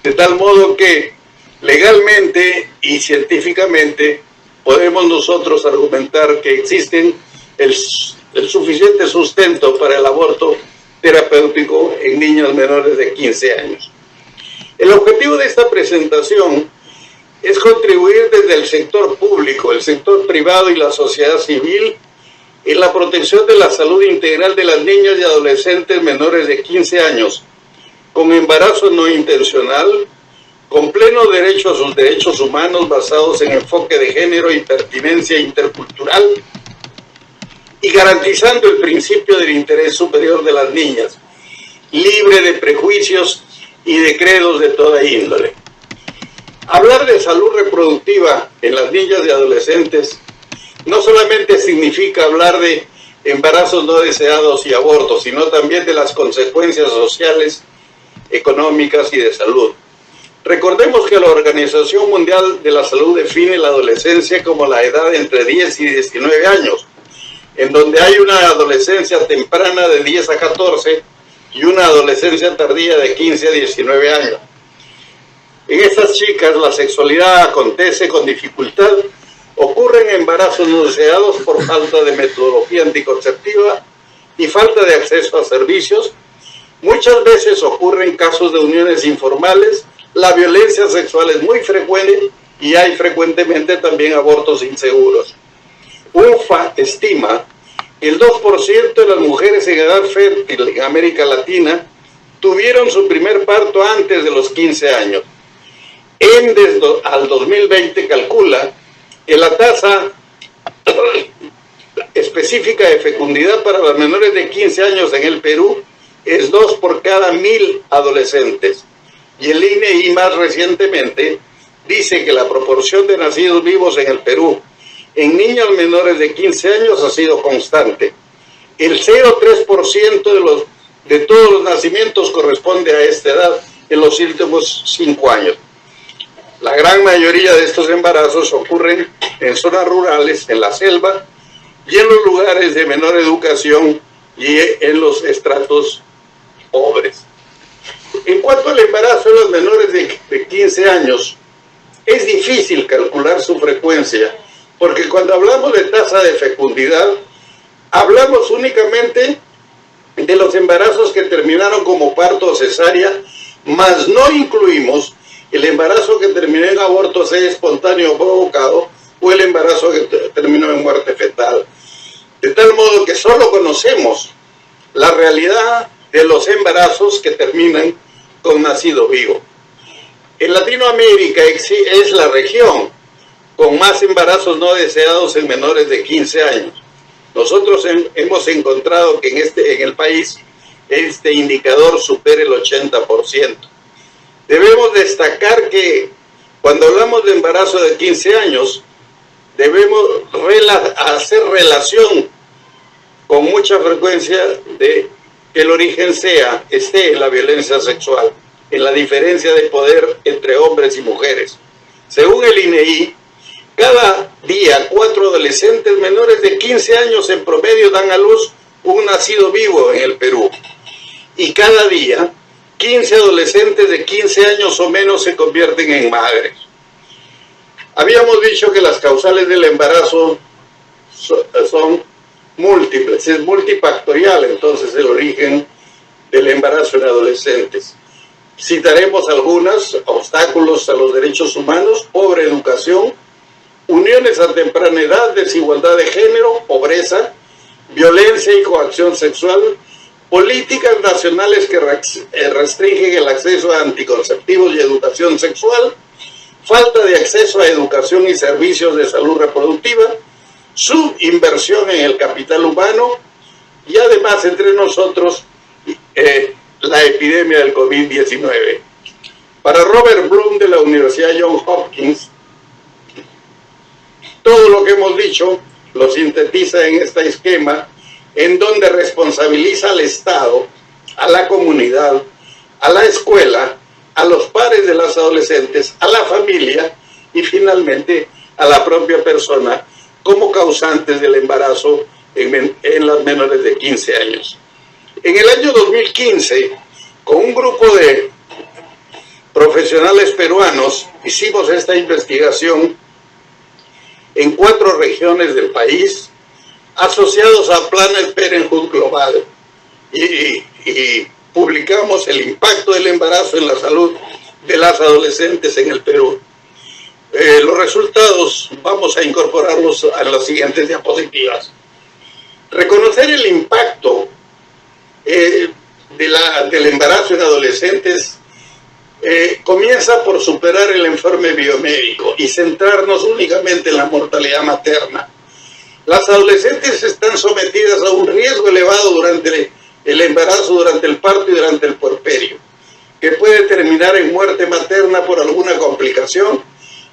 [SPEAKER 3] de tal modo que legalmente y científicamente podemos nosotros argumentar que existen el suficiente sustento para el aborto terapéutico en niños menores de 15 años. El objetivo de esta presentación es contribuir desde el sector público, el sector privado y la sociedad civil en la protección de la salud integral de las niñas y adolescentes menores de 15 años, con embarazo no intencional, con pleno derecho a sus derechos humanos basados en enfoque de género y pertinencia intercultural, y garantizando el principio del interés superior de las niñas, libre de prejuicios y de credos de toda índole. Hablar de salud reproductiva en las niñas y adolescentes no solamente significa hablar de embarazos no deseados y abortos, sino también de las consecuencias sociales, económicas y de salud. Recordemos que la Organización Mundial de la Salud define la adolescencia como la edad entre 10 y 19 años, en donde hay una adolescencia temprana de 10 a 14 y una adolescencia tardía de 15 a 19 años. En estas chicas la sexualidad acontece con dificultad, ocurren embarazos no deseados por falta de metodología anticonceptiva y falta de acceso a servicios. Muchas veces ocurren casos de uniones informales, la violencia sexual es muy frecuente y hay frecuentemente también abortos inseguros. UNFPA estima que el 2% de las mujeres en edad fértil en América Latina tuvieron su primer parto antes de los 15 años. Desde al 2020 calcula que la tasa específica de fecundidad para las menores de 15 años en el Perú es 2 por cada 1000 adolescentes. Y el INEI más recientemente dice que la proporción de nacidos vivos en el Perú en niños menores de 15 años ha sido constante. El 0,3% de todos los nacimientos corresponde a esta edad en los últimos 5 años. La gran mayoría de estos embarazos ocurren en zonas rurales, en la selva y en los lugares de menor educación y en los estratos pobres. En cuanto al embarazo de los menores de 15 años, es difícil calcular su frecuencia, porque cuando hablamos de tasa de fecundidad, hablamos únicamente de los embarazos que terminaron como parto o cesárea, mas no incluimos el embarazo que terminó en aborto espontáneo provocado o el embarazo que terminó en muerte fetal. De tal modo que solo conocemos la realidad de los embarazos que terminan con nacido vivo. En Latinoamérica es la región con más embarazos no deseados en menores de 15 años. Nosotros hemos encontrado que en el país este indicador supera el 80%. Debemos destacar que cuando hablamos de embarazo de 15 años, debemos hacer relación con mucha frecuencia de que el origen esté en la violencia sexual, en la diferencia de poder entre hombres y mujeres. Según el INEI, cada día 4 adolescentes menores de 15 años en promedio dan a luz un nacido vivo en el Perú. Y cada día 15 adolescentes de 15 años o menos se convierten en madres. Habíamos dicho que las causales del embarazo son múltiples, es multifactorial entonces el origen del embarazo en adolescentes. Citaremos algunas: obstáculos a los derechos humanos, pobre educación, uniones a temprana edad, desigualdad de género, pobreza, violencia y coacción sexual, políticas nacionales que restringen el acceso a anticonceptivos y educación sexual, falta de acceso a educación y servicios de salud reproductiva, subinversión en el capital humano y además entre nosotros la epidemia del COVID-19. Para Robert Bloom de la Universidad Johns Hopkins, todo lo que hemos dicho lo sintetiza en este esquema en donde responsabiliza al Estado, a la comunidad, a la escuela, a los padres de las adolescentes, a la familia y finalmente a la propia persona como causantes del embarazo en las menores de 15 años. En el año 2015, con un grupo de profesionales peruanos, hicimos esta investigación en 4 regiones del país, asociados a Planned Parenthood Global, y publicamos el impacto del embarazo en la salud de las adolescentes en el Perú. Los resultados vamos a incorporarlos a las siguientes diapositivas. Reconocer el impacto del embarazo en adolescentes comienza por superar el informe biomédico y centrarnos únicamente en la mortalidad materna. Las adolescentes están sometidas a un riesgo elevado durante el embarazo, durante el parto y durante el puerperio, que puede terminar en muerte materna por alguna complicación,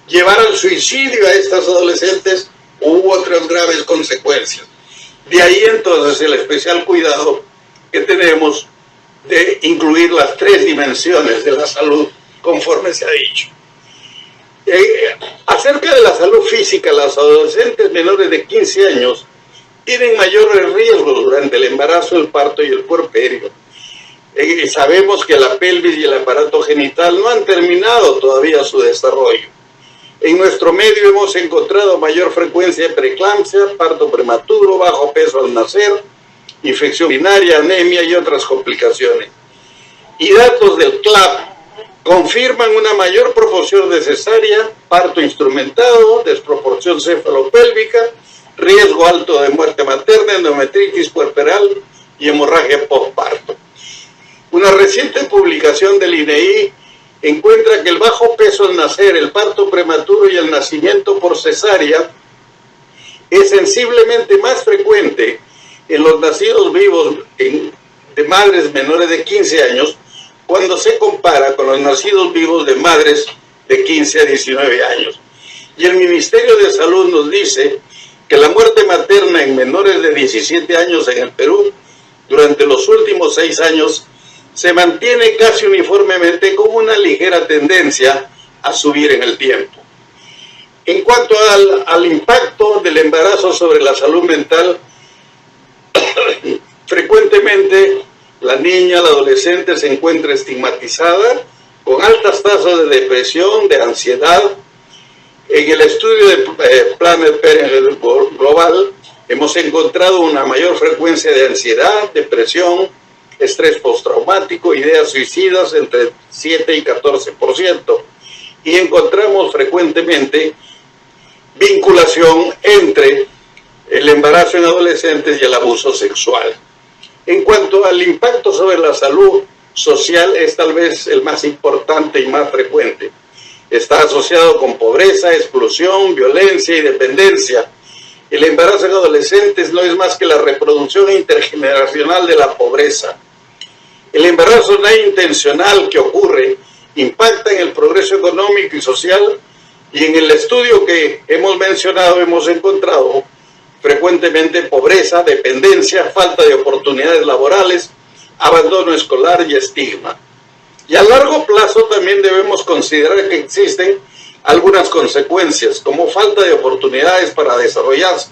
[SPEAKER 3] llevar al suicidio a estas adolescentes u otras graves consecuencias. De ahí entonces el especial cuidado que tenemos de incluir las 3 dimensiones de la salud, conforme se ha dicho. Acerca de la salud física, las adolescentes menores de 15 años tienen mayores riesgos durante el embarazo, el parto y el puerperio. Sabemos que la pelvis y el aparato genital no han terminado todavía su desarrollo. En nuestro medio hemos encontrado mayor frecuencia de preeclampsia, parto prematuro, bajo peso al nacer, infección urinaria, anemia y otras complicaciones. Y datos del CLAP confirman una mayor proporción de cesárea, parto instrumentado, desproporción cefalopélvica, riesgo alto de muerte materna, endometritis puerperal y hemorragia postparto. Una reciente publicación del INEI encuentra que el bajo peso al nacer, el parto prematuro y el nacimiento por cesárea es sensiblemente más frecuente en los nacidos vivos de madres menores de 15 años cuando se compara con los nacidos vivos de madres de 15 a 19 años. Y el Ministerio de Salud nos dice que la muerte materna en menores de 17 años en el Perú durante los últimos 6 años se mantiene casi uniformemente con una ligera tendencia a subir en el tiempo. En cuanto al impacto del embarazo sobre la salud mental, frecuentemente la niña, la adolescente se encuentra estigmatizada con altas tasas de depresión, de ansiedad. En el estudio de Planned Parenthood Global hemos encontrado una mayor frecuencia de ansiedad, depresión, estrés postraumático, ideas suicidas entre 7 y 14%. Y encontramos frecuentemente vinculación entre el embarazo en adolescentes y el abuso sexual. En cuanto al impacto sobre la salud social, es tal vez el más importante y más frecuente. Está asociado con pobreza, exclusión, violencia y dependencia. El embarazo en adolescentes no es más que la reproducción intergeneracional de la pobreza. El embarazo no intencional que ocurre impacta en el progreso económico y social, y en el estudio que hemos mencionado hemos encontrado frecuentemente pobreza, dependencia, falta de oportunidades laborales, abandono escolar y estigma. Y a largo plazo también debemos considerar que existen algunas consecuencias, como falta de oportunidades para desarrollarse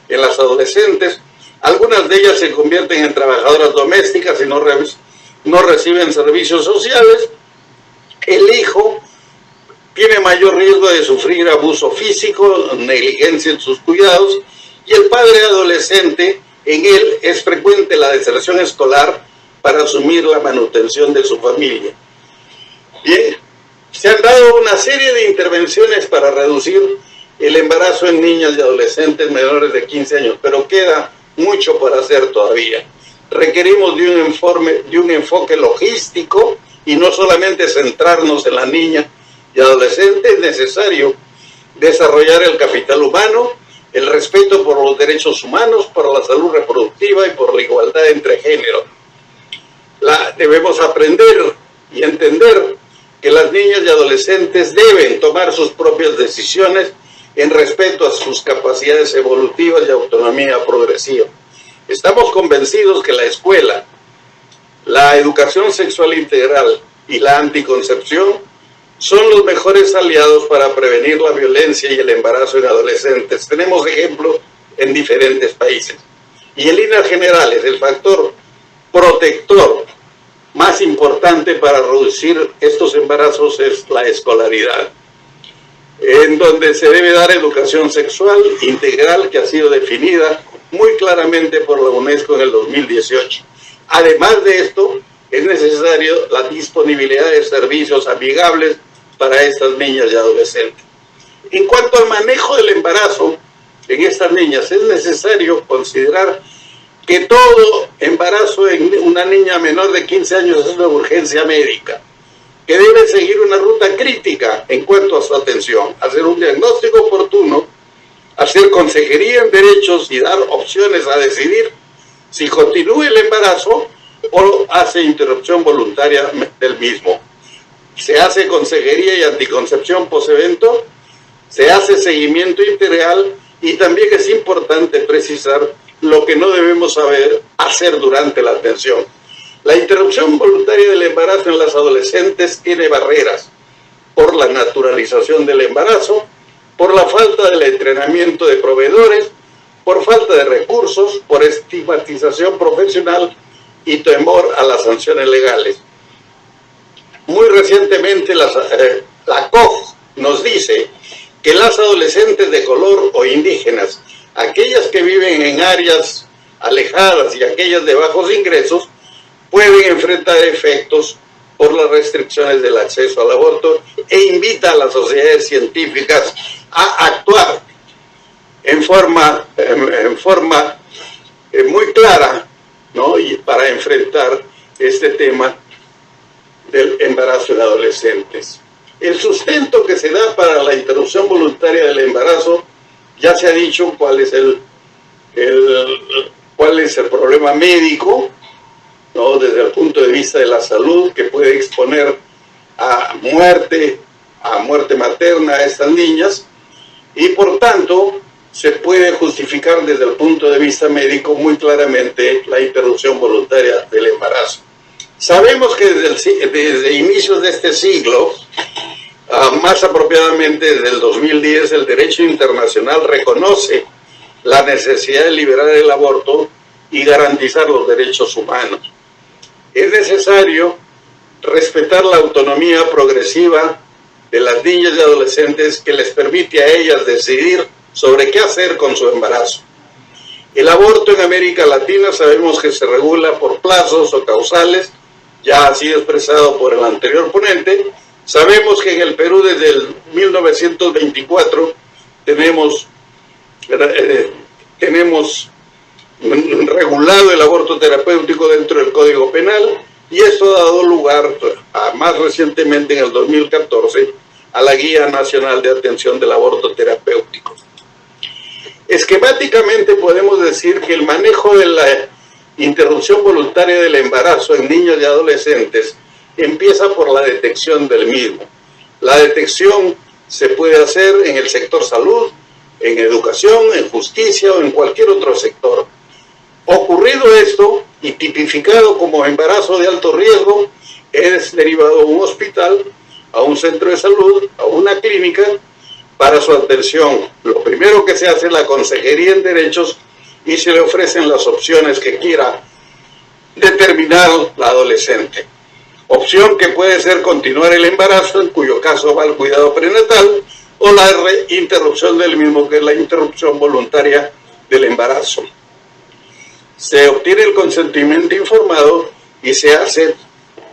[SPEAKER 3] en las adolescentes. Algunas de ellas se convierten en trabajadoras domésticas y no reciben servicios sociales. El hijo tiene mayor riesgo de sufrir abuso físico, negligencia en sus cuidados, y el padre adolescente, en él es frecuente la deserción escolar para asumir la manutención de su familia. Bien, se han dado una serie de intervenciones para reducir el embarazo en niñas y adolescentes menores de 15 años, pero queda mucho por hacer todavía. requerimos de un enfoque logístico y no solamente centrarnos en la niña y adolescente. Es necesario desarrollar el capital humano, el respeto por los derechos humanos, por la salud reproductiva y por la igualdad entre géneros. Debemos aprender y entender que las niñas y adolescentes deben tomar sus propias decisiones en respeto a sus capacidades evolutivas y autonomía progresiva. Estamos convencidos que la escuela, la educación sexual integral y la anticoncepción son los mejores aliados para prevenir la violencia y el embarazo en adolescentes. Tenemos ejemplos en diferentes países. Y en líneas generales, el factor protector más importante para reducir estos embarazos es la escolaridad, en donde se debe dar educación sexual integral, que ha sido definida muy claramente por la UNESCO en el 2018. Además de esto, es necesario la disponibilidad de servicios amigables para estas niñas y adolescentes. En cuanto al manejo del embarazo en estas niñas, es necesario considerar que todo embarazo en una niña menor de 15 años es una urgencia médica, que debe seguir una ruta crítica en cuanto a su atención, hacer un diagnóstico oportuno, hacer consejería en derechos y dar opciones a decidir si continúa el embarazo o hace interrupción voluntaria del mismo. Se hace consejería y anticoncepción post-evento, se hace seguimiento integral y también es importante precisar lo que no debemos hacer durante la atención. La interrupción voluntaria del embarazo en las adolescentes tiene barreras por la naturalización del embarazo, por la falta del entrenamiento de proveedores, por falta de recursos, por estigmatización profesional y temor a las sanciones legales. Muy recientemente la COG nos dice que las adolescentes de color o indígenas, aquellas que viven en áreas alejadas y aquellas de bajos ingresos, pueden enfrentar efectos por las restricciones del acceso al aborto e invita a las sociedades científicas a actuar en forma muy clara, ¿no? Y para enfrentar este tema del embarazo en adolescentes. El sustento que se da para la interrupción voluntaria del embarazo, ya se ha dicho cuál es el problema médico, ¿no? Desde el punto de vista de la salud, que puede exponer a muerte materna a estas niñas, y por tanto se puede justificar desde el punto de vista médico muy claramente la interrupción voluntaria del embarazo. Sabemos que desde inicios de este siglo, más apropiadamente desde el 2010, el derecho internacional reconoce la necesidad de liberar el aborto y garantizar los derechos humanos. Es necesario respetar la autonomía progresiva de las niñas y adolescentes que les permite a ellas decidir sobre qué hacer con su embarazo. El aborto en América Latina sabemos que se regula por plazos o causales, ya ha sido expresado por el anterior ponente. Sabemos que en el Perú desde el 1924 tenemos regulado el aborto terapéutico dentro del Código Penal, y esto ha dado lugar más recientemente en el 2014 a la Guía Nacional de Atención del Aborto Terapéutico. Esquemáticamente podemos decir que el manejo de la interrupción voluntaria del embarazo en niños y adolescentes empieza por la detección del mismo. La detección se puede hacer en el sector salud, en educación, en justicia o en cualquier otro sector. Ocurrido esto y tipificado como embarazo de alto riesgo, es derivado a un hospital, a un centro de salud, a una clínica para su atención. Lo primero que se hace es la consejería en derechos y se le ofrecen las opciones que quiera determinar la adolescente. Opción que puede ser continuar el embarazo, en cuyo caso va el cuidado prenatal, o la interrupción del mismo, que es la interrupción voluntaria del embarazo. Se obtiene el consentimiento informado y se hace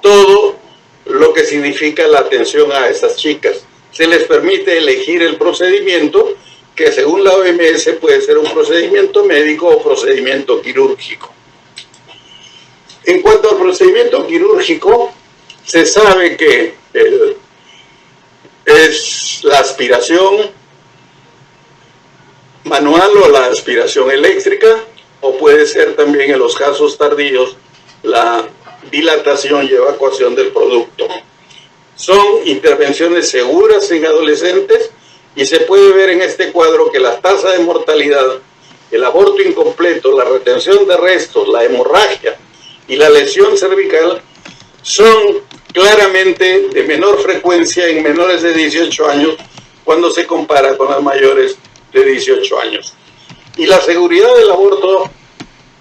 [SPEAKER 3] todo lo que significa la atención a estas chicas. Se les permite elegir el procedimiento, que según la OMS puede ser un procedimiento médico o procedimiento quirúrgico. En cuanto al procedimiento quirúrgico, se sabe que es la aspiración manual o la aspiración eléctrica, o puede ser también en los casos tardíos la dilatación y evacuación del producto. Son intervenciones seguras en adolescentes y se puede ver en este cuadro que la tasa de mortalidad, el aborto incompleto, la retención de restos, la hemorragia y la lesión cervical son claramente de menor frecuencia en menores de 18 años cuando se compara con las mayores de 18 años. Y la seguridad del aborto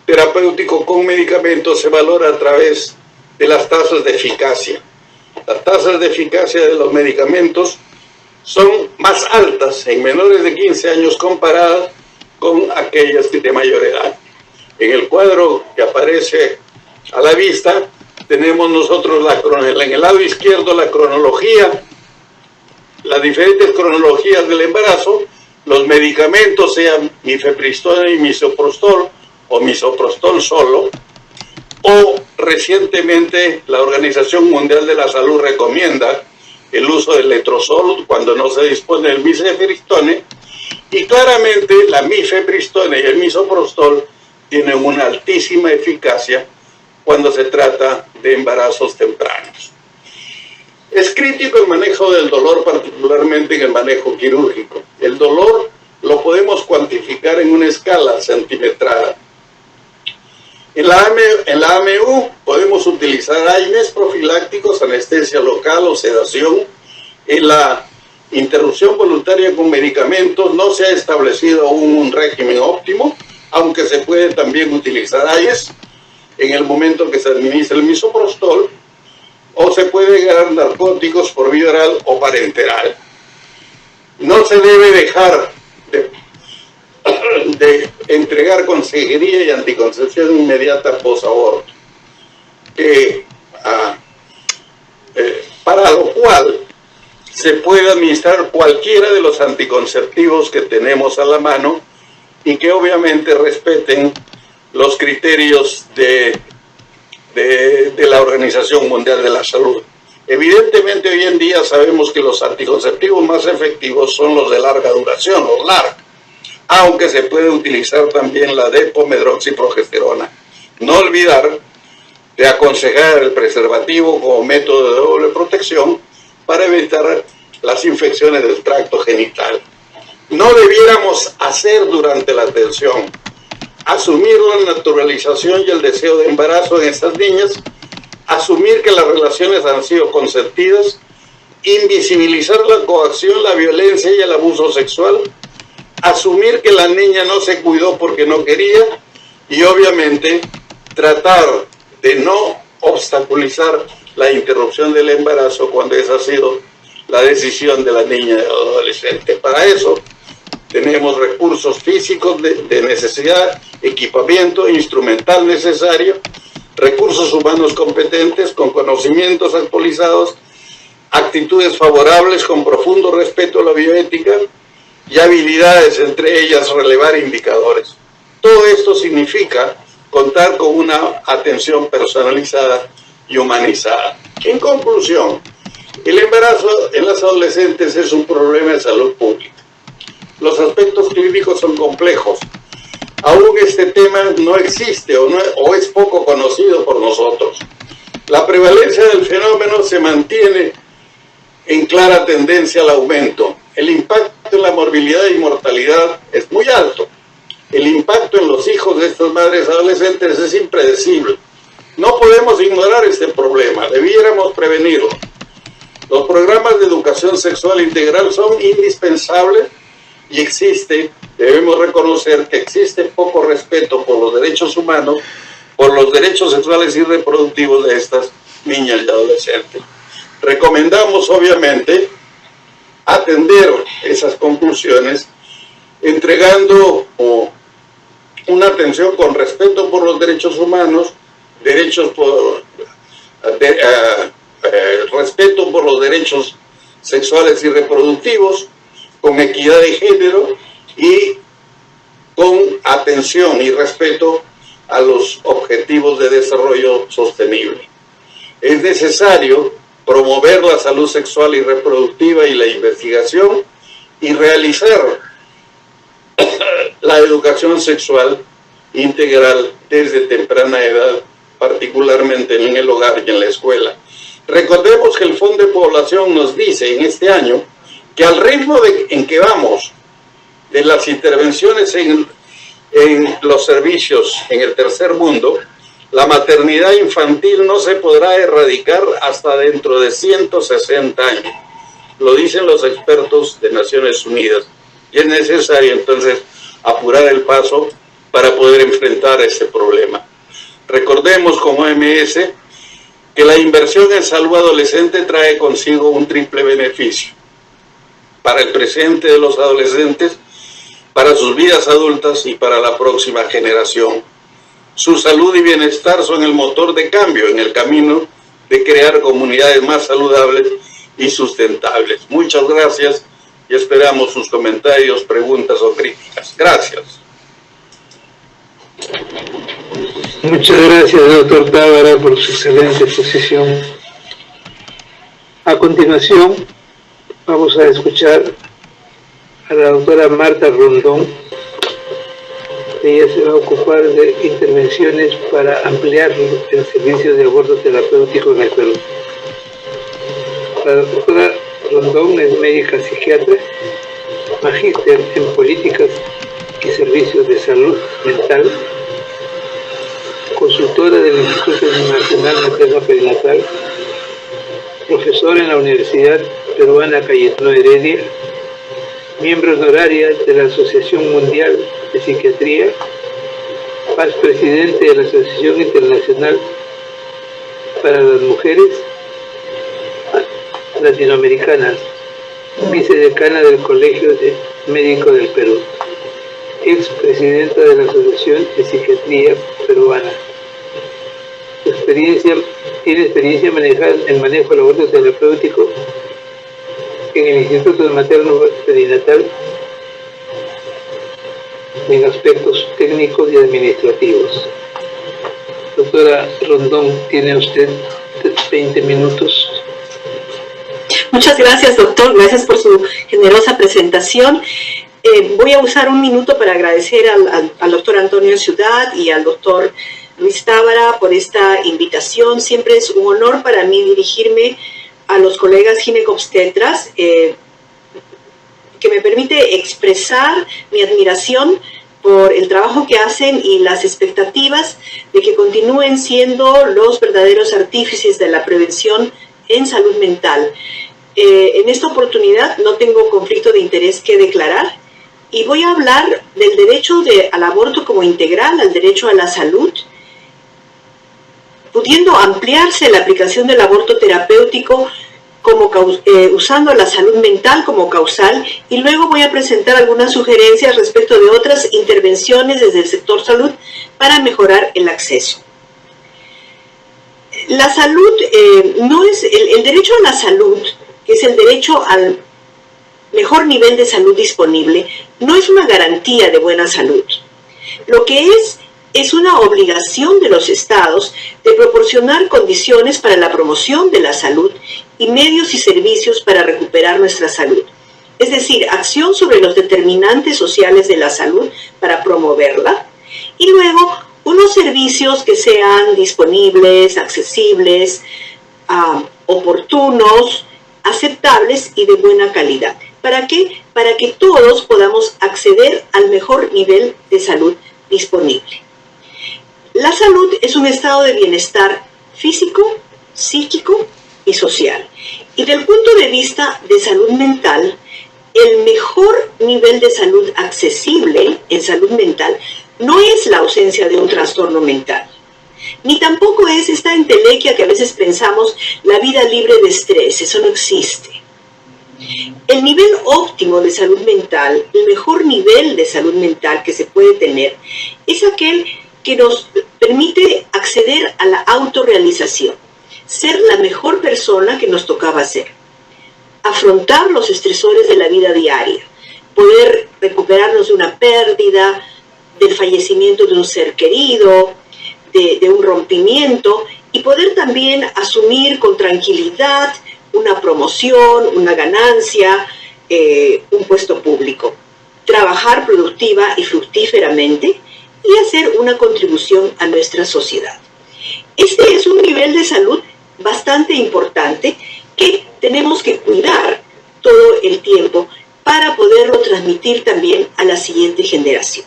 [SPEAKER 3] terapéutico con medicamentos se valora a través de las tasas de eficacia. Las tasas de eficacia de los medicamentos son más altas en menores de 15 años comparadas con aquellas de mayor edad. En el cuadro que aparece a la vista tenemos nosotros en el lado izquierdo la cronología, las diferentes cronologías del embarazo, los medicamentos, sean mifepristona y misoprostol o misoprostol solo, o recientemente la Organización Mundial de la Salud recomienda el uso del letrozol cuando no se dispone del mifepristone, y claramente la mifepristona y el misoprostol tienen una altísima eficacia cuando se trata de embarazos tempranos. Es crítico el manejo del dolor, particularmente en el manejo quirúrgico. El dolor lo podemos cuantificar en una escala centimetrada. En la AMU podemos utilizar AINES profilácticos, anestesia local o sedación. En la interrupción voluntaria con medicamentos no se ha establecido aún un régimen óptimo, aunque se puede también utilizar AINES en el momento que se administra el misoprostol, o se puede dar narcóticos por vía oral o parenteral. No se debe dejar de entregar consejería y anticoncepción inmediata post-aborto, para lo cual se puede administrar cualquiera de los anticonceptivos que tenemos a la mano y que obviamente respeten los criterios de la Organización Mundial de la Salud. Evidentemente hoy en día sabemos que los anticonceptivos más efectivos son los de larga duración, los LARC, aunque se puede utilizar también la depomedroxiprogesterona. No olvidar de aconsejar el preservativo como método de doble protección para evitar las infecciones del tracto genital. No debiéramos hacer durante la atención asumir la naturalización y el deseo de embarazo en estas niñas, asumir que las relaciones han sido consentidas, invisibilizar la coacción, la violencia y el abuso sexual, asumir que la niña no se cuidó porque no quería y obviamente tratar de no obstaculizar la interrupción del embarazo cuando esa ha sido la decisión de la niña y del adolescente. Para eso tenemos recursos físicos de necesidad, equipamiento instrumental necesario, recursos humanos competentes con conocimientos actualizados, actitudes favorables con profundo respeto a la bioética y habilidades, entre ellas relevar indicadores. Todo esto significa contar con una atención personalizada y humanizada. En conclusión, el embarazo en las adolescentes es un problema de salud pública. Los aspectos clínicos son complejos. Aún este tema no existe o es poco conocido por nosotros. La prevalencia del fenómeno se mantiene en clara tendencia al aumento. El impacto en la morbilidad y mortalidad es muy alto. El impacto en los hijos de estas madres adolescentes es impredecible. No podemos ignorar este problema, debiéramos prevenirlo. Los programas de educación sexual integral son indispensables y debemos reconocer que existe poco respeto por los derechos humanos, por los derechos sexuales y reproductivos de estas niñas y adolescentes. Recomendamos, obviamente, atender esas conclusiones entregando una atención con respeto por los derechos humanos, respeto por los derechos sexuales y reproductivos, con equidad de género y con atención y respeto a los objetivos Objetivos de Desarrollo Sostenible. Es necesario promover la salud sexual y reproductiva y la investigación y realizar la educación sexual integral desde temprana edad, particularmente en el hogar y en la escuela. Recordemos que el Fondo de Población nos dice en este año que al ritmo en que vamos de las intervenciones en los servicios en el tercer mundo, la maternidad infantil no se podrá erradicar hasta dentro de 160 años. Lo dicen los expertos de Naciones Unidas. Y es necesario entonces apurar el paso para poder enfrentar ese problema. Recordemos como OMS que la inversión en salud adolescente trae consigo un triple beneficio para el presente de los adolescentes, para sus vidas adultas y para la próxima generación. Su salud y bienestar son el motor de cambio en el camino de crear comunidades más saludables y sustentables. Muchas gracias y esperamos sus comentarios, preguntas o críticas. Gracias.
[SPEAKER 4] Muchas gracias, doctor Tábara, por su excelente exposición. A continuación, vamos a escuchar a la doctora Marta Rondón. Ella se va a ocupar de intervenciones para ampliar el servicio de aborto terapéutico en el Perú. La doctora Rondón es médica psiquiatra, magíster en políticas y servicios de salud mental, consultora del Instituto Nacional Materno Perinatal, profesora en la Universidad Peruana Cayetano Heredia, miembro honoraria de la Asociación Mundial de Psiquiatría, presidente de la Asociación Internacional para las Mujeres Latinoamericanas, vicedecana del Colegio Médico del Perú, expresidenta de la Asociación de Psiquiatría Peruana. Tiene experiencia en el manejo del aborto terapéutico en el Instituto Materno Perinatal en aspectos técnicos y administrativos. Doctora Rondón, tiene usted 20 minutos.
[SPEAKER 6] Muchas gracias, doctor. Gracias por su generosa presentación. Voy a usar un minuto para agradecer al doctor Antonio Ciudad y al doctor Luis Tábara por esta invitación. Siempre es un honor para mí dirigirme a los colegas ginecobstetras, que me permite expresar mi admiración por el trabajo que hacen y las expectativas de que continúen siendo los verdaderos artífices de la prevención en salud mental. En esta oportunidad no tengo conflicto de interés que declarar y voy a hablar del derecho al aborto como integral al derecho a la salud, pudiendo ampliarse la aplicación del aborto terapéutico usando la salud mental como causal, y luego voy a presentar algunas sugerencias respecto de otras intervenciones desde el sector salud para mejorar el acceso. La salud no es el derecho a la salud, que es el derecho al mejor nivel de salud disponible, no es una garantía de buena salud. Lo que es una obligación de los estados de proporcionar condiciones para la promoción de la salud y medios y servicios para recuperar nuestra salud. Es decir, acción sobre los determinantes sociales de la salud para promoverla, y luego unos servicios que sean disponibles, accesibles, oportunos, aceptables y de buena calidad. ¿Para qué? Para que todos podamos acceder al mejor nivel de salud disponible. La salud es un estado de bienestar físico, psíquico y social. Y del punto de vista de salud mental, el mejor nivel de salud accesible en salud mental no es la ausencia de un trastorno mental, ni tampoco es esta entelequia que a veces pensamos, la vida libre de estrés. Eso no existe. El nivel óptimo de salud mental, el mejor nivel de salud mental que se puede tener, es aquel que nos permite acceder a la autorrealización, ser la mejor persona que nos tocaba ser, afrontar los estresores de la vida diaria, poder recuperarnos de una pérdida, del fallecimiento de un ser querido, de un rompimiento y poder también asumir con tranquilidad una promoción, una ganancia, un puesto público. Trabajar productiva y fructíferamente y hacer una contribución a nuestra sociedad. Este es un nivel de salud bastante importante que tenemos que cuidar todo el tiempo para poderlo transmitir también a la siguiente generación.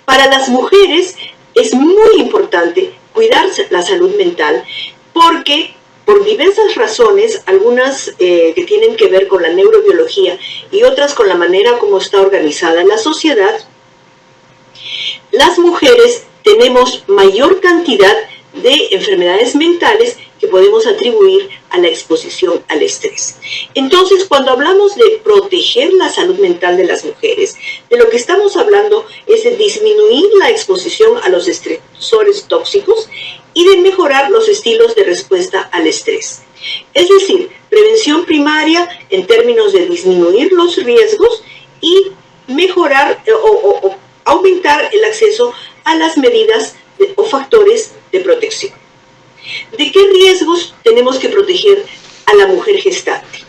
[SPEAKER 6] Para las mujeres es muy importante cuidar la salud mental porque por diversas razones, algunas que tienen que ver con la neurobiología y otras con la manera como está organizada la sociedad, las mujeres tenemos mayor cantidad de enfermedades mentales que podemos atribuir a la exposición al estrés. Entonces, cuando hablamos de proteger la salud mental de las mujeres, de lo que estamos hablando es de disminuir la exposición a los estresores tóxicos y de mejorar los estilos de respuesta al estrés. Es decir, prevención primaria en términos de disminuir los riesgos y mejorar o aumentar el acceso a las medidas o factores de protección. ¿De qué riesgos tenemos que proteger a la mujer gestante?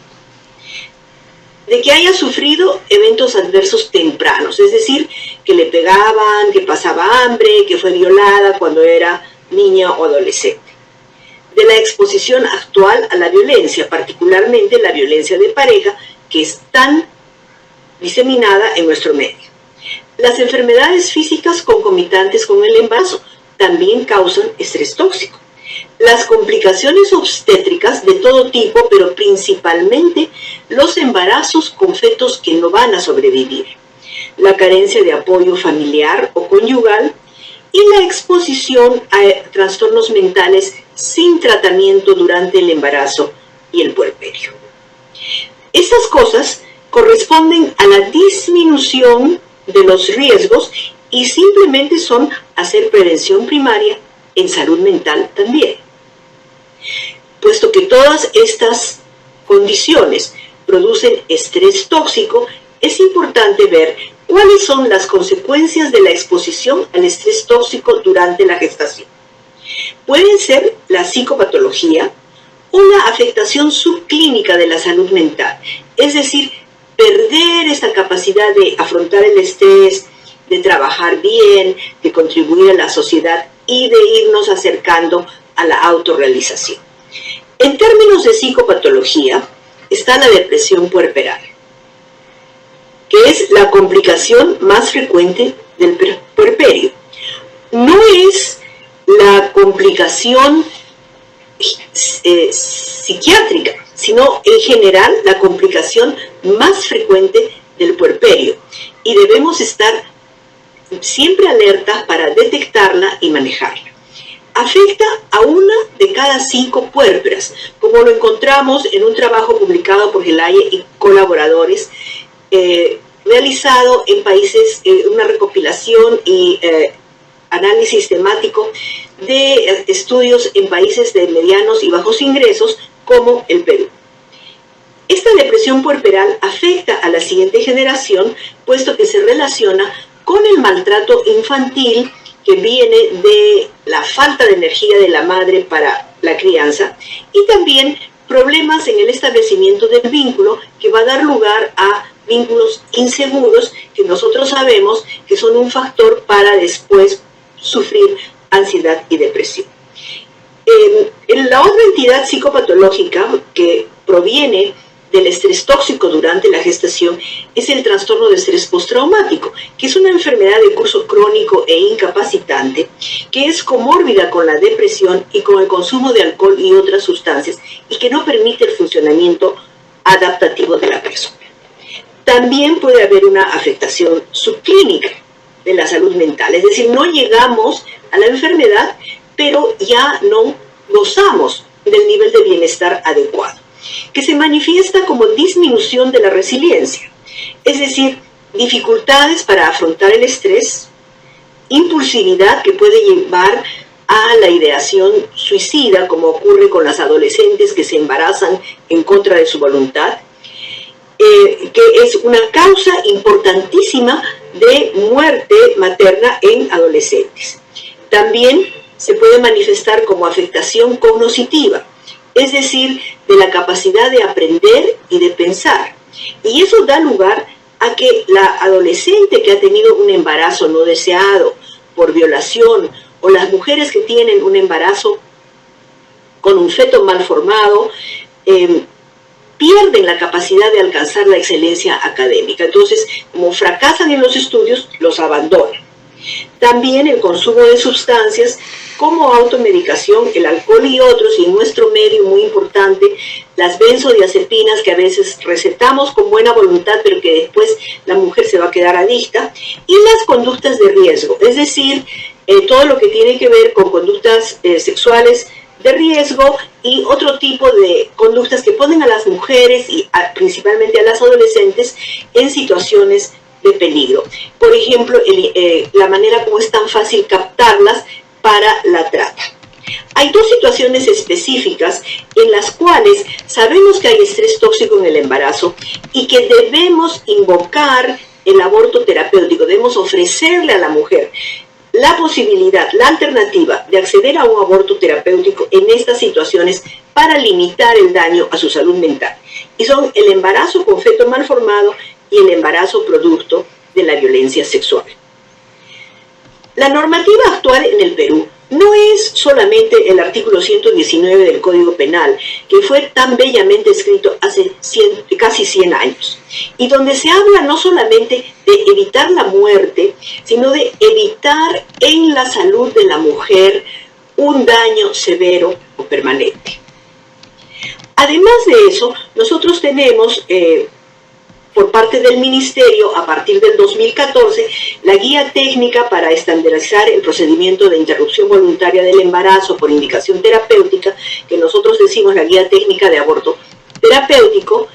[SPEAKER 6] De que haya sufrido eventos adversos tempranos, es decir, que le pegaban, que pasaba hambre, que fue violada cuando era niña o adolescente. De la exposición actual a la violencia, particularmente la violencia de pareja, que es tan diseminada en nuestro medio. Las enfermedades físicas concomitantes con el embarazo también causan estrés tóxico. Las complicaciones obstétricas de todo tipo, pero principalmente los embarazos con fetos que no van a sobrevivir. La carencia de apoyo familiar o conyugal y la exposición a trastornos mentales sin tratamiento durante el embarazo y el puerperio. Estas cosas corresponden a la disminución de los riesgos y simplemente son hacer prevención primaria en salud mental también. Puesto que todas estas condiciones producen estrés tóxico, es importante ver cuáles son las consecuencias de la exposición al estrés tóxico durante la gestación. Pueden ser la psicopatología o la afectación subclínica de la salud mental, es decir, perder esta capacidad de afrontar el estrés, de trabajar bien, de contribuir a la sociedad y de irnos acercando a la autorrealización. En términos de psicopatología está la depresión puerperal, que es la complicación más frecuente del puerperio. No es la complicación psiquiátrica, sino en general la complicación más frecuente del puerperio. Y debemos estar siempre alertas para detectarla y manejarla. Afecta a 1 de cada 5 puérperas, como lo encontramos en un trabajo publicado por Gelaye y colaboradores, realizado en países, una recopilación y análisis temático de estudios en países de medianos y bajos ingresos como el Perú. Esta depresión puerperal afecta a la siguiente generación, puesto que se relaciona con el maltrato infantil que viene de la falta de energía de la madre para la crianza y también problemas en el establecimiento del vínculo que va a dar lugar a vínculos inseguros que nosotros sabemos que son un factor para después sufrir ansiedad y depresión. La otra entidad psicopatológica que proviene del estrés tóxico durante la gestación es el trastorno de estrés postraumático, que es una enfermedad de curso crónico e incapacitante, que es comórbida con la depresión y con el consumo de alcohol y otras sustancias, y que no permite el funcionamiento adaptativo de la persona. También puede haber una afectación subclínica de la salud mental, es decir, no llegamos a la enfermedad, pero ya no gozamos del nivel de bienestar adecuado, que se manifiesta como disminución de la resiliencia, es decir, dificultades para afrontar el estrés, impulsividad que puede llevar a la ideación suicida, como ocurre con las adolescentes que se embarazan en contra de su voluntad, que es una causa importantísima de muerte materna en adolescentes. También se puede manifestar como afectación cognitiva, es decir, de la capacidad de aprender y de pensar. Y eso da lugar a que la adolescente que ha tenido un embarazo no deseado por violación, o las mujeres que tienen un embarazo con un feto mal formado, pierden la capacidad de alcanzar la excelencia académica. Entonces, como fracasan en los estudios, los abandonan. También el consumo de sustancias como automedicación, el alcohol y otros, y en nuestro medio muy importante, las benzodiazepinas que a veces recetamos con buena voluntad, pero que después la mujer se va a quedar adicta, y las conductas de riesgo, es decir, todo lo que tiene que ver con conductas sexuales de riesgo y otro tipo de conductas que ponen a las mujeres y principalmente a las adolescentes en situaciones de peligro. Por ejemplo, la manera como es tan fácil captarlas para la trata. Hay dos situaciones específicas en las cuales sabemos que hay estrés tóxico en el embarazo y que debemos invocar el aborto terapéutico, debemos ofrecerle a la mujer la posibilidad, la alternativa de acceder a un aborto terapéutico en estas situaciones para limitar el daño a su salud mental. Y son el embarazo con feto mal formado y el embarazo producto de la violencia sexual. La normativa actual en el Perú no es solamente el artículo 119 del Código Penal, que fue tan bellamente escrito hace casi 100 años, y donde se habla no solamente de evitar la muerte, sino de evitar en la salud de la mujer un daño severo o permanente. Además de eso, nosotros tenemos por parte del Ministerio, a partir del 2014, la guía técnica para estandarizar el procedimiento de interrupción voluntaria del embarazo por indicación terapéutica, que nosotros decimos la guía técnica de aborto terapéutico,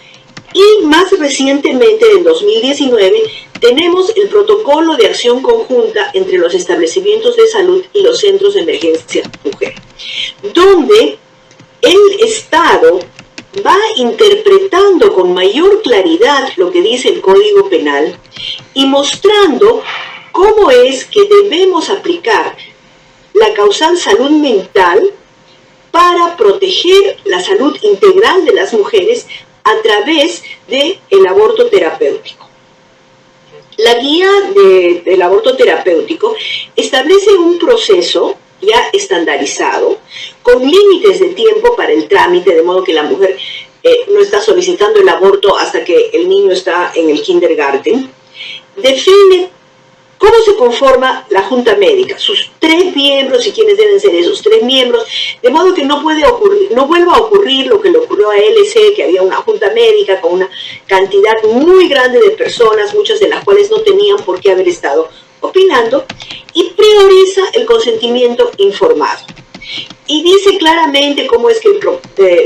[SPEAKER 6] y más recientemente, en 2019, tenemos el protocolo de acción conjunta entre los establecimientos de salud y los centros de emergencia mujer, donde el Estado va interpretando con mayor claridad lo que dice el Código Penal y mostrando cómo es que debemos aplicar la causal salud mental para proteger la salud integral de las mujeres a través del aborto terapéutico. La guía del aborto terapéutico establece un proceso ya estandarizado, con límites de tiempo para el trámite, de modo que la mujer no está solicitando el aborto hasta que el niño está en el kindergarten. Define cómo se conforma la junta médica, sus 3 miembros y quiénes deben ser esos 3 miembros, de modo que no vuelva a ocurrir lo que le ocurrió a LC, que había una junta médica con una cantidad muy grande de personas, muchas de las cuales no tenían por qué haber estado opinando, y prioriza el consentimiento informado. Y dice claramente cómo es que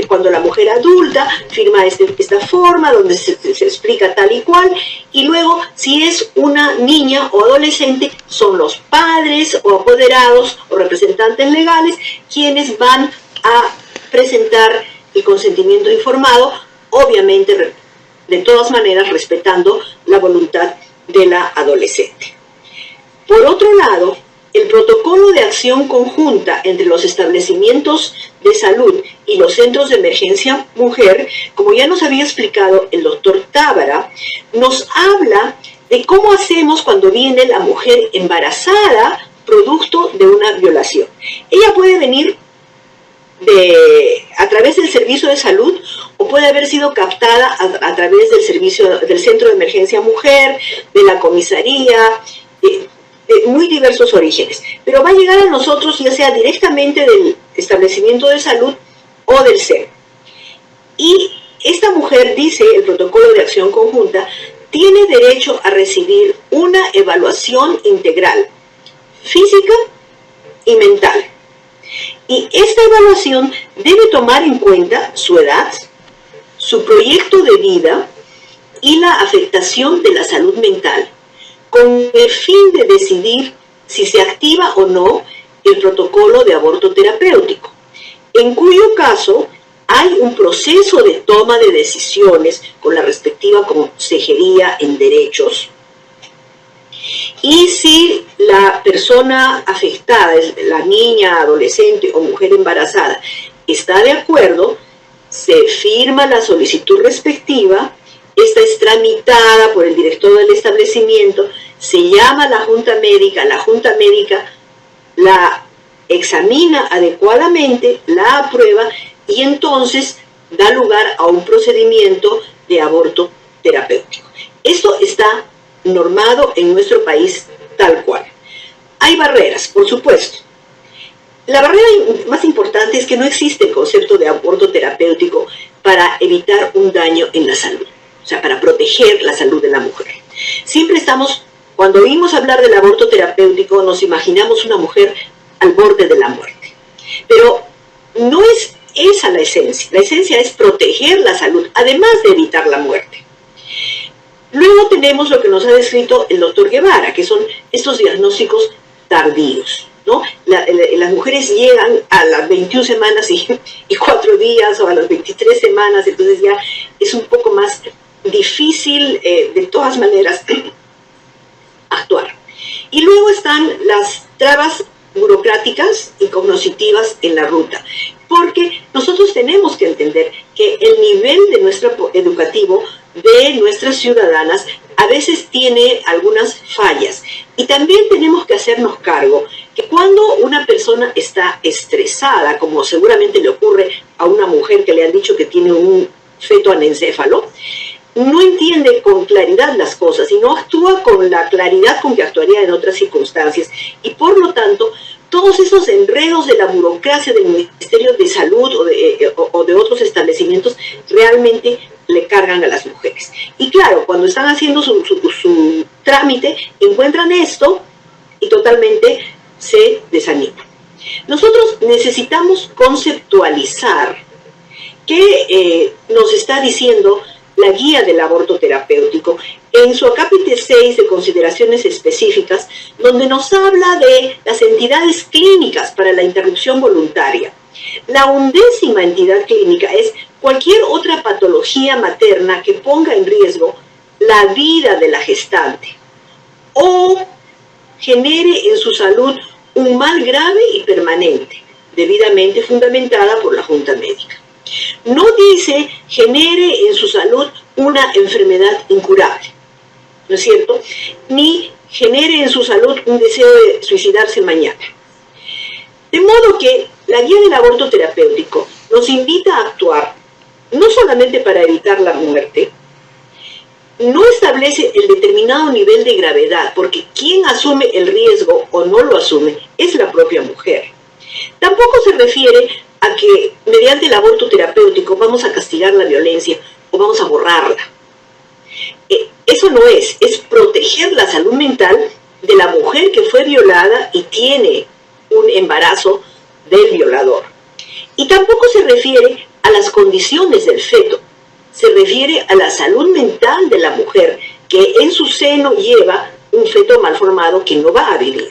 [SPEAKER 6] cuando la mujer adulta firma esta forma, donde se explica tal y cual, y luego si es una niña o adolescente, son los padres o apoderados o representantes legales quienes van a presentar el consentimiento informado, obviamente de todas maneras respetando la voluntad de la adolescente. Por otro lado, el protocolo de acción conjunta entre los establecimientos de salud y los centros de emergencia mujer, como ya nos había explicado el doctor Tábara, nos habla de cómo hacemos cuando viene la mujer embarazada producto de una violación. Ella puede venir a través del servicio de salud o puede haber sido captada a través del centro de emergencia mujer, de la comisaría, de muy diversos orígenes, pero va a llegar a nosotros ya sea directamente del establecimiento de salud o del SEM. Y esta mujer, dice el protocolo de acción conjunta, tiene derecho a recibir una evaluación integral, física y mental. Y esta evaluación debe tomar en cuenta su edad, su proyecto de vida y la afectación de la salud mental, con el fin de decidir si se activa o no el protocolo de aborto terapéutico, en cuyo caso hay un proceso de toma de decisiones con la respectiva consejería en derechos, Y si la persona afectada, la niña, adolescente o mujer embarazada, está de acuerdo, se firma la solicitud respectiva, esta es tramitada por el director del establecimiento, se llama a la junta médica la examina adecuadamente, la aprueba y entonces da lugar a un procedimiento de aborto terapéutico. Esto está normado en nuestro país tal cual. Hay barreras, por supuesto. La barrera más importante es que no existe el concepto de aborto terapéutico para evitar un daño en la salud, o sea, para proteger la salud de la mujer. Siempre cuando oímos hablar del aborto terapéutico, nos imaginamos una mujer al borde de la muerte. Pero no es esa la esencia. La esencia es proteger la salud, además de evitar la muerte. Luego tenemos lo que nos ha descrito el doctor Guevara, que son estos diagnósticos tardíos, ¿no? Las mujeres llegan a las 21 semanas y 4 días o a las 23 semanas, entonces ya es un poco más difícil de todas maneras actuar. Y luego están las trabas burocráticas y cognitivas en la ruta, porque nosotros tenemos que entender que el nivel de nuestro educativo de nuestras ciudadanas a veces tiene algunas fallas y también tenemos que hacernos cargo que cuando una persona está estresada, como seguramente le ocurre a una mujer que le han dicho que tiene un feto anencéfalo, no entiende con claridad las cosas y no actúa con la claridad con que actuaría en otras circunstancias y por lo tanto todos esos enredos de la burocracia del Ministerio de Salud o de otros establecimientos realmente le cargan a las mujeres. Y claro, cuando están haciendo su trámite, encuentran esto y totalmente se desaniman. Nosotros necesitamos conceptualizar qué nos está diciendo la guía del aborto terapéutico en su acápite 6 de consideraciones específicas, donde nos habla de las entidades clínicas para la interrupción voluntaria. La 11ª entidad clínica es cualquier otra patología materna que ponga en riesgo la vida de la gestante o genere en su salud un mal grave y permanente, debidamente fundamentada por la junta médica. No dice genere en su salud una enfermedad incurable, ¿no es cierto? Ni genere en su salud un deseo de suicidarse mañana. De modo que la guía del aborto terapéutico nos invita a actuar no solamente para evitar la muerte, no establece el determinado nivel de gravedad, porque quien asume el riesgo o no lo asume es la propia mujer. Tampoco se refiere a que mediante el aborto terapéutico vamos a castigar la violencia o vamos a borrarla. Eso no es proteger la salud mental de la mujer que fue violada y tiene un embarazo del violador. Y tampoco se refiere a las condiciones del feto, se refiere a la salud mental de la mujer que en su seno lleva un feto malformado que no va a vivir.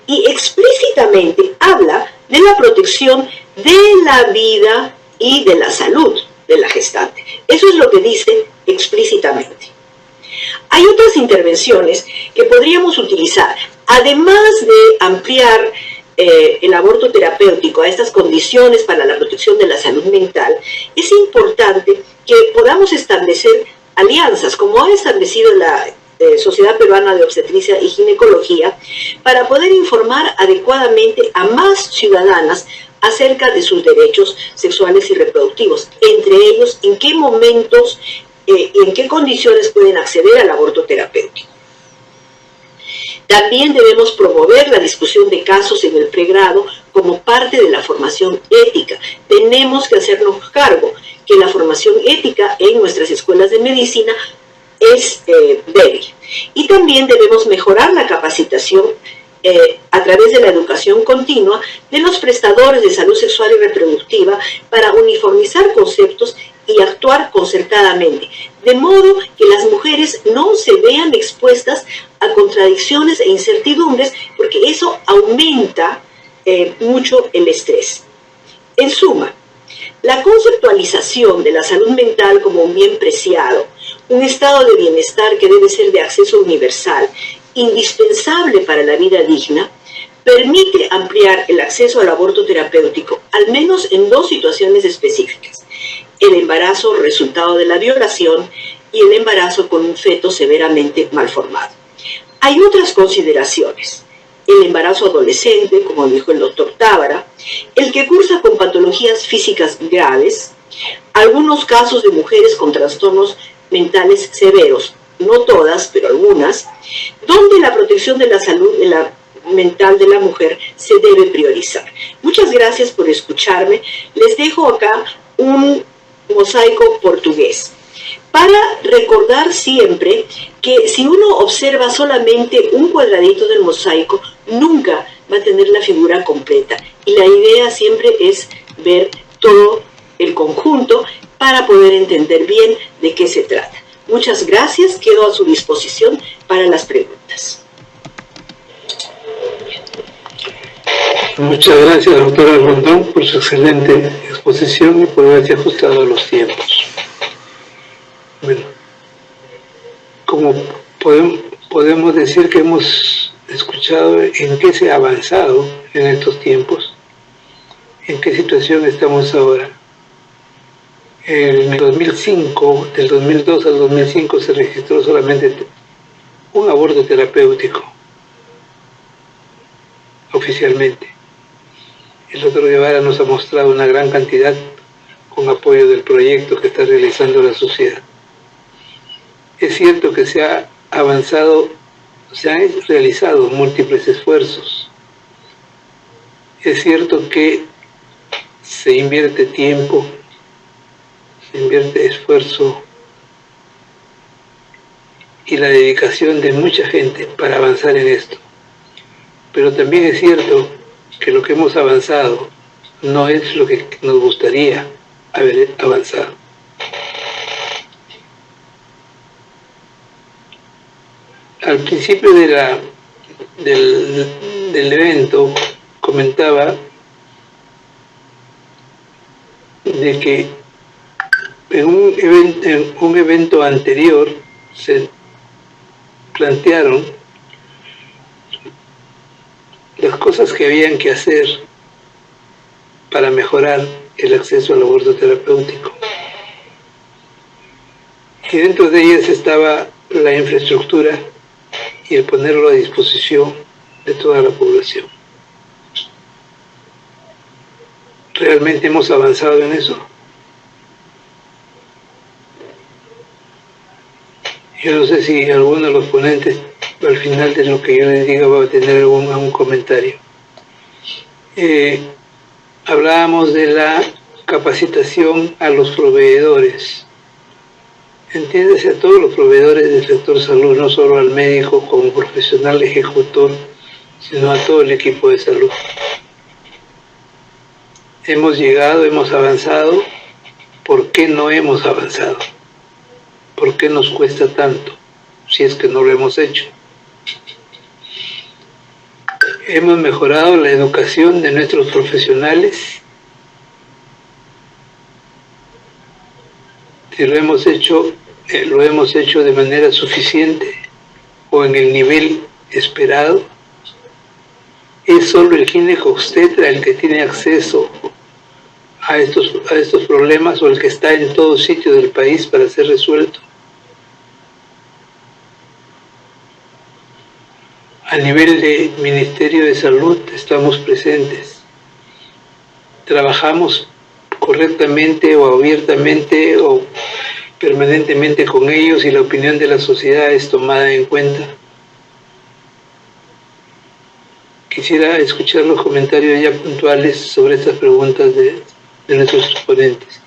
[SPEAKER 6] Y explícitamente habla de la protección de la vida y de la salud de la gestante. Eso es lo que dice explícitamente. Hay otras intervenciones que podríamos utilizar, además de ampliar el aborto terapéutico a estas condiciones para la protección de la salud mental. Es importante que podamos establecer alianzas, como ha establecido la Sociedad Peruana de Obstetricia y Ginecología, para poder informar adecuadamente a más ciudadanas acerca de sus derechos sexuales y reproductivos, entre ellos en qué momentos y en qué condiciones pueden acceder al aborto terapéutico. También debemos promover la discusión de casos en el pregrado como parte de la formación ética. Tenemos que hacernos cargo que la formación ética en nuestras escuelas de medicina es débil. Y también debemos mejorar la capacitación a través de la educación continua de los prestadores de salud sexual y reproductiva para uniformizar conceptos y actuar concertadamente, de modo que las mujeres no se vean expuestas a contradicciones e incertidumbres, porque eso aumenta mucho el estrés. En suma, la conceptualización de la salud mental como un bien preciado, un estado de bienestar que debe ser de acceso universal, indispensable para la vida digna, permite ampliar el acceso al aborto terapéutico, al menos en dos situaciones específicas: el embarazo resultado de la violación y el embarazo con un feto severamente malformado. Hay otras consideraciones: el embarazo adolescente, como dijo el doctor Tábara, el que cursa con patologías físicas graves, algunos casos de mujeres con trastornos mentales severos, no todas, pero algunas, donde la protección de la salud mental de la mujer se debe priorizar. Muchas gracias por escucharme. Les dejo acá un mosaico portugués para recordar siempre que si uno observa solamente un cuadradito del mosaico, nunca va a tener la figura completa, y la idea siempre es ver todo el conjunto para poder entender bien de qué se trata. Muchas gracias, quedo a su disposición para las preguntas.
[SPEAKER 4] Muchas gracias, doctora Rondón, por su excelente exposición y por haberse ajustado a los tiempos. Bueno, como podemos decir que hemos escuchado en qué se ha avanzado en estos tiempos, en qué situación estamos ahora. En el 2005, del 2002 al 2005, se registró solamente un aborto terapéutico, oficialmente. El doctor Guevara nos ha mostrado una gran cantidad con apoyo del proyecto que está realizando la sociedad. Es cierto que se ha avanzado, se han realizado múltiples esfuerzos. Es cierto que se invierte tiempo, se invierte esfuerzo y la dedicación de mucha gente para avanzar en esto. Pero también es cierto que lo que hemos avanzado no es lo que nos gustaría haber avanzado. Al principio del evento comentaba de que en un evento anterior se plantearon las cosas que habían que hacer para mejorar el acceso al aborto terapéutico. Y dentro de ellas estaba la infraestructura y el ponerlo a disposición de toda la población. ¿Realmente hemos avanzado en eso? Yo no sé si alguno de los ponentes, al final de lo que yo les diga, va a tener algún comentario. Hablábamos de la capacitación a los proveedores. Entiéndase a todos los proveedores del sector salud, no solo al médico como profesional ejecutor, sino a todo el equipo de salud. Hemos llegado, hemos avanzado. ¿Por qué no hemos avanzado? ¿Por qué nos cuesta tanto si es que no lo hemos hecho? Hemos mejorado la educación de nuestros profesionales. Si lo hemos hecho de manera suficiente o en el nivel esperado. Es solo el ginecobstetra el que tiene acceso a estos problemas, o el que está en todo sitio del país para ser resuelto. A nivel de Ministerio de Salud estamos presentes. Trabajamos correctamente o abiertamente o permanentemente con ellos, y la opinión de la sociedad es tomada en cuenta. Quisiera escuchar los comentarios ya puntuales sobre estas preguntas de nuestros ponentes.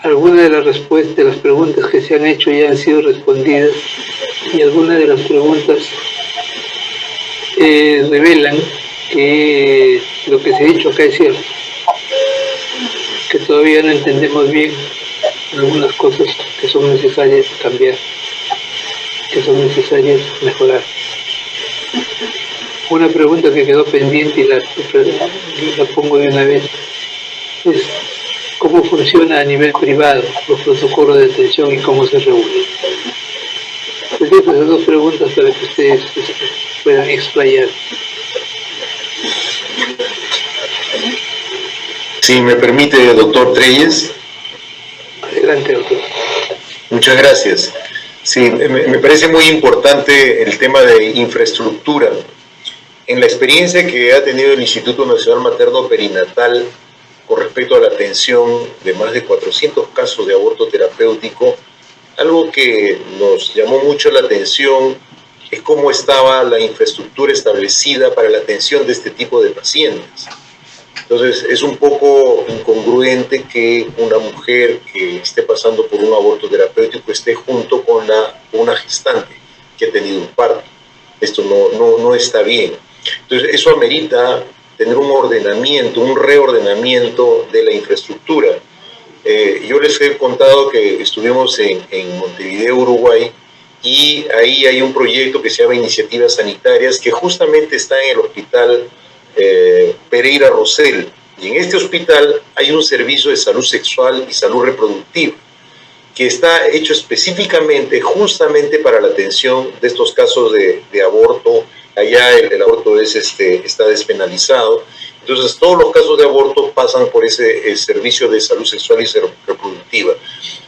[SPEAKER 4] Algunas de las preguntas que se han hecho ya han sido respondidas, y algunas de las preguntas revelan que lo que se ha dicho acá es cierto, que todavía no entendemos bien algunas cosas que son necesarias cambiar, que son necesarias mejorar. Una pregunta que quedó pendiente y la pongo de una vez es: ¿cómo funciona a nivel privado los protocolos de atención y cómo se reúnen? participo esas dos preguntas para que ustedes puedan explayar.
[SPEAKER 5] Si me permite, doctor Treyes.
[SPEAKER 4] Adelante, doctor.
[SPEAKER 5] Muchas gracias. Sí, me parece muy importante el tema de infraestructura. En la experiencia que ha tenido el Instituto Nacional Materno Perinatal con respecto a la atención de más de 400 casos de aborto terapéutico, algo que nos llamó mucho la atención es cómo estaba la infraestructura establecida para la atención de este tipo de pacientes. Entonces, es un poco incongruente que una mujer que esté pasando por un aborto terapéutico esté junto con una gestante que ha tenido un parto. Esto no está bien. Entonces, eso amerita tener un ordenamiento, un reordenamiento de la infraestructura. Yo les he contado que estuvimos en Montevideo, Uruguay, y ahí hay un proyecto que se llama Iniciativas Sanitarias, que justamente está en el hospital Pereira Rosell, y en este hospital hay un servicio de salud sexual y salud reproductiva que está hecho específicamente justamente para la atención de estos casos de aborto. Allá el aborto está despenalizado, entonces todos los casos de aborto pasan por ese servicio de salud sexual y reproductiva.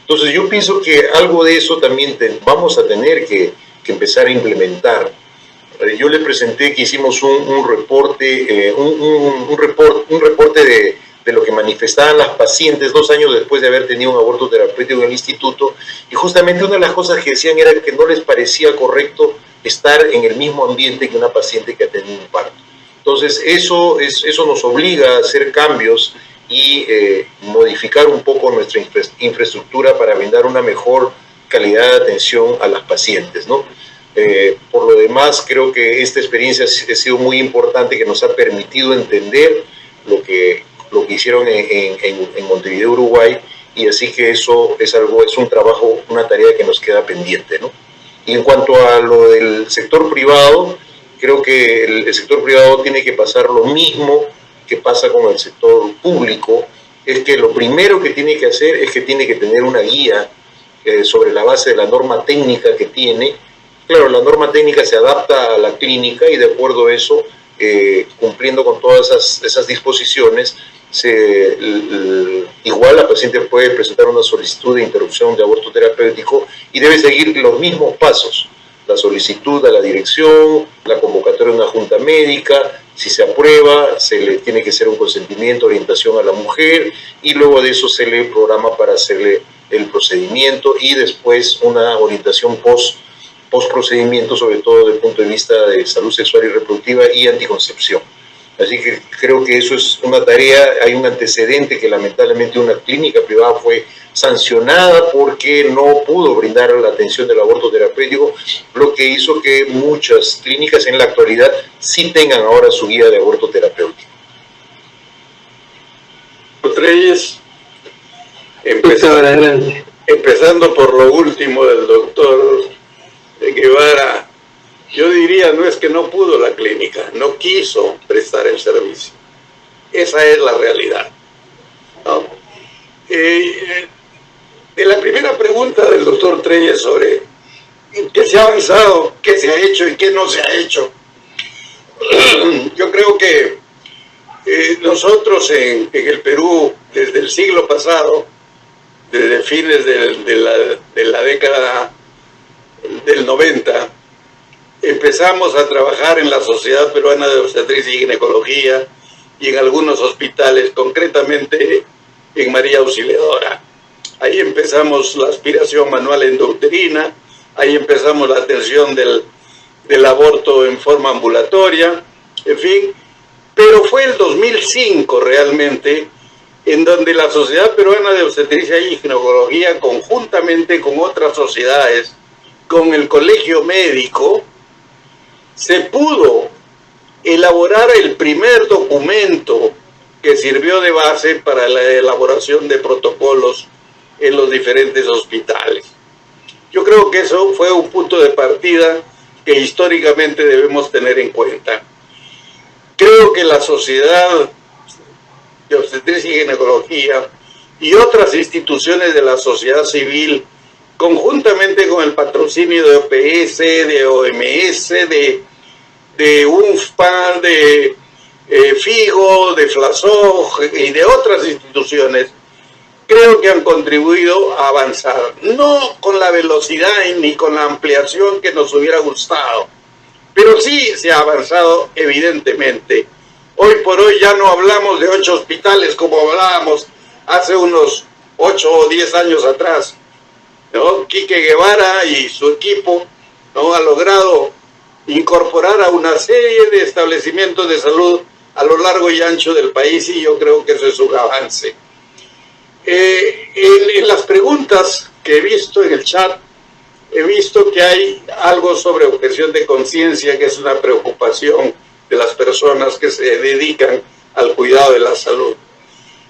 [SPEAKER 5] Entonces yo pienso que algo de eso también vamos a tener que empezar a implementar. Yo le presenté que hicimos un reporte, un reporte de lo que manifestaban las pacientes 2 años después de haber tenido un aborto terapéutico en el instituto, y justamente una de las cosas que decían era que no les parecía correcto estar en el mismo ambiente que una paciente que ha tenido un parto. Entonces eso nos obliga a hacer cambios y modificar un poco nuestra infraestructura para brindar una mejor calidad de atención a las pacientes, ¿no? Por lo demás, creo que esta experiencia ha sido muy importante, que nos ha permitido entender lo que hicieron en Montevideo, Uruguay, y así que eso es un trabajo, una tarea que nos queda pendiente, ¿no? Y en cuanto a lo del sector privado, creo que el sector privado tiene que pasar lo mismo que pasa con el sector público, es que lo primero que tiene que hacer es que tiene que tener una guía sobre la base de la norma técnica que tiene. Claro, la norma técnica se adapta a la clínica y de acuerdo a eso, cumpliendo con todas esas disposiciones, igual la paciente puede presentar una solicitud de interrupción de aborto terapéutico y debe seguir los mismos pasos: la solicitud a la dirección, la convocatoria de una junta médica, si se aprueba, se le tiene que hacer un consentimiento, orientación a la mujer, y luego de eso se le programa para hacerle el procedimiento y después una orientación post-procedimiento, sobre todo desde el punto de vista de salud sexual y reproductiva y anticoncepción. Así que creo que eso es una tarea. Hay un antecedente que lamentablemente una clínica privada fue sancionada porque no pudo brindar la atención del aborto terapéutico, lo que hizo que muchas clínicas en la actualidad sí tengan ahora su guía de aborto terapéutico.
[SPEAKER 3] Reyes, empezando por lo último del doctor Guevara, yo diría, no es que no pudo la clínica, no quiso prestar el servicio. Esa es la realidad, ¿no? De la primera pregunta del doctor Treyes sobre qué se ha avanzado, qué se ha hecho y qué no se ha hecho, yo creo que nosotros en el Perú, desde el siglo pasado, desde fines de la década del 90, empezamos a trabajar en la Sociedad Peruana de Obstetricia y Ginecología y en algunos hospitales, concretamente en María Auxiliadora. Ahí empezamos la aspiración manual endouterina, ahí empezamos la atención del aborto en forma ambulatoria, en fin. Pero fue el 2005 realmente en donde la Sociedad Peruana de Obstetricia y Ginecología, conjuntamente con otras sociedades, con el Colegio Médico, se pudo elaborar el primer documento que sirvió de base para la elaboración de protocolos en los diferentes hospitales. Yo creo que eso fue un punto de partida que históricamente debemos tener en cuenta. Creo que la Sociedad de Obstetricia y Ginecología y otras instituciones de la sociedad civil, conjuntamente con el patrocinio de OPS, de OMS, de UNFPA, de FIGO, de FLASOG y de otras instituciones, creo que han contribuido a avanzar, no con la velocidad ni con la ampliación que nos hubiera gustado, pero sí se ha avanzado evidentemente. Hoy por hoy ya no hablamos de 8 hospitales como hablábamos hace unos 8 o 10 años atrás, ¿no? Quique Guevara y su equipo, ¿no?, ha logrado incorporar a una serie de establecimientos de salud a lo largo y ancho del país, y yo creo que eso es un avance. En las preguntas que he visto en el chat, he visto que hay algo sobre objeción de conciencia, que es una preocupación de las personas que se dedican al cuidado de la salud.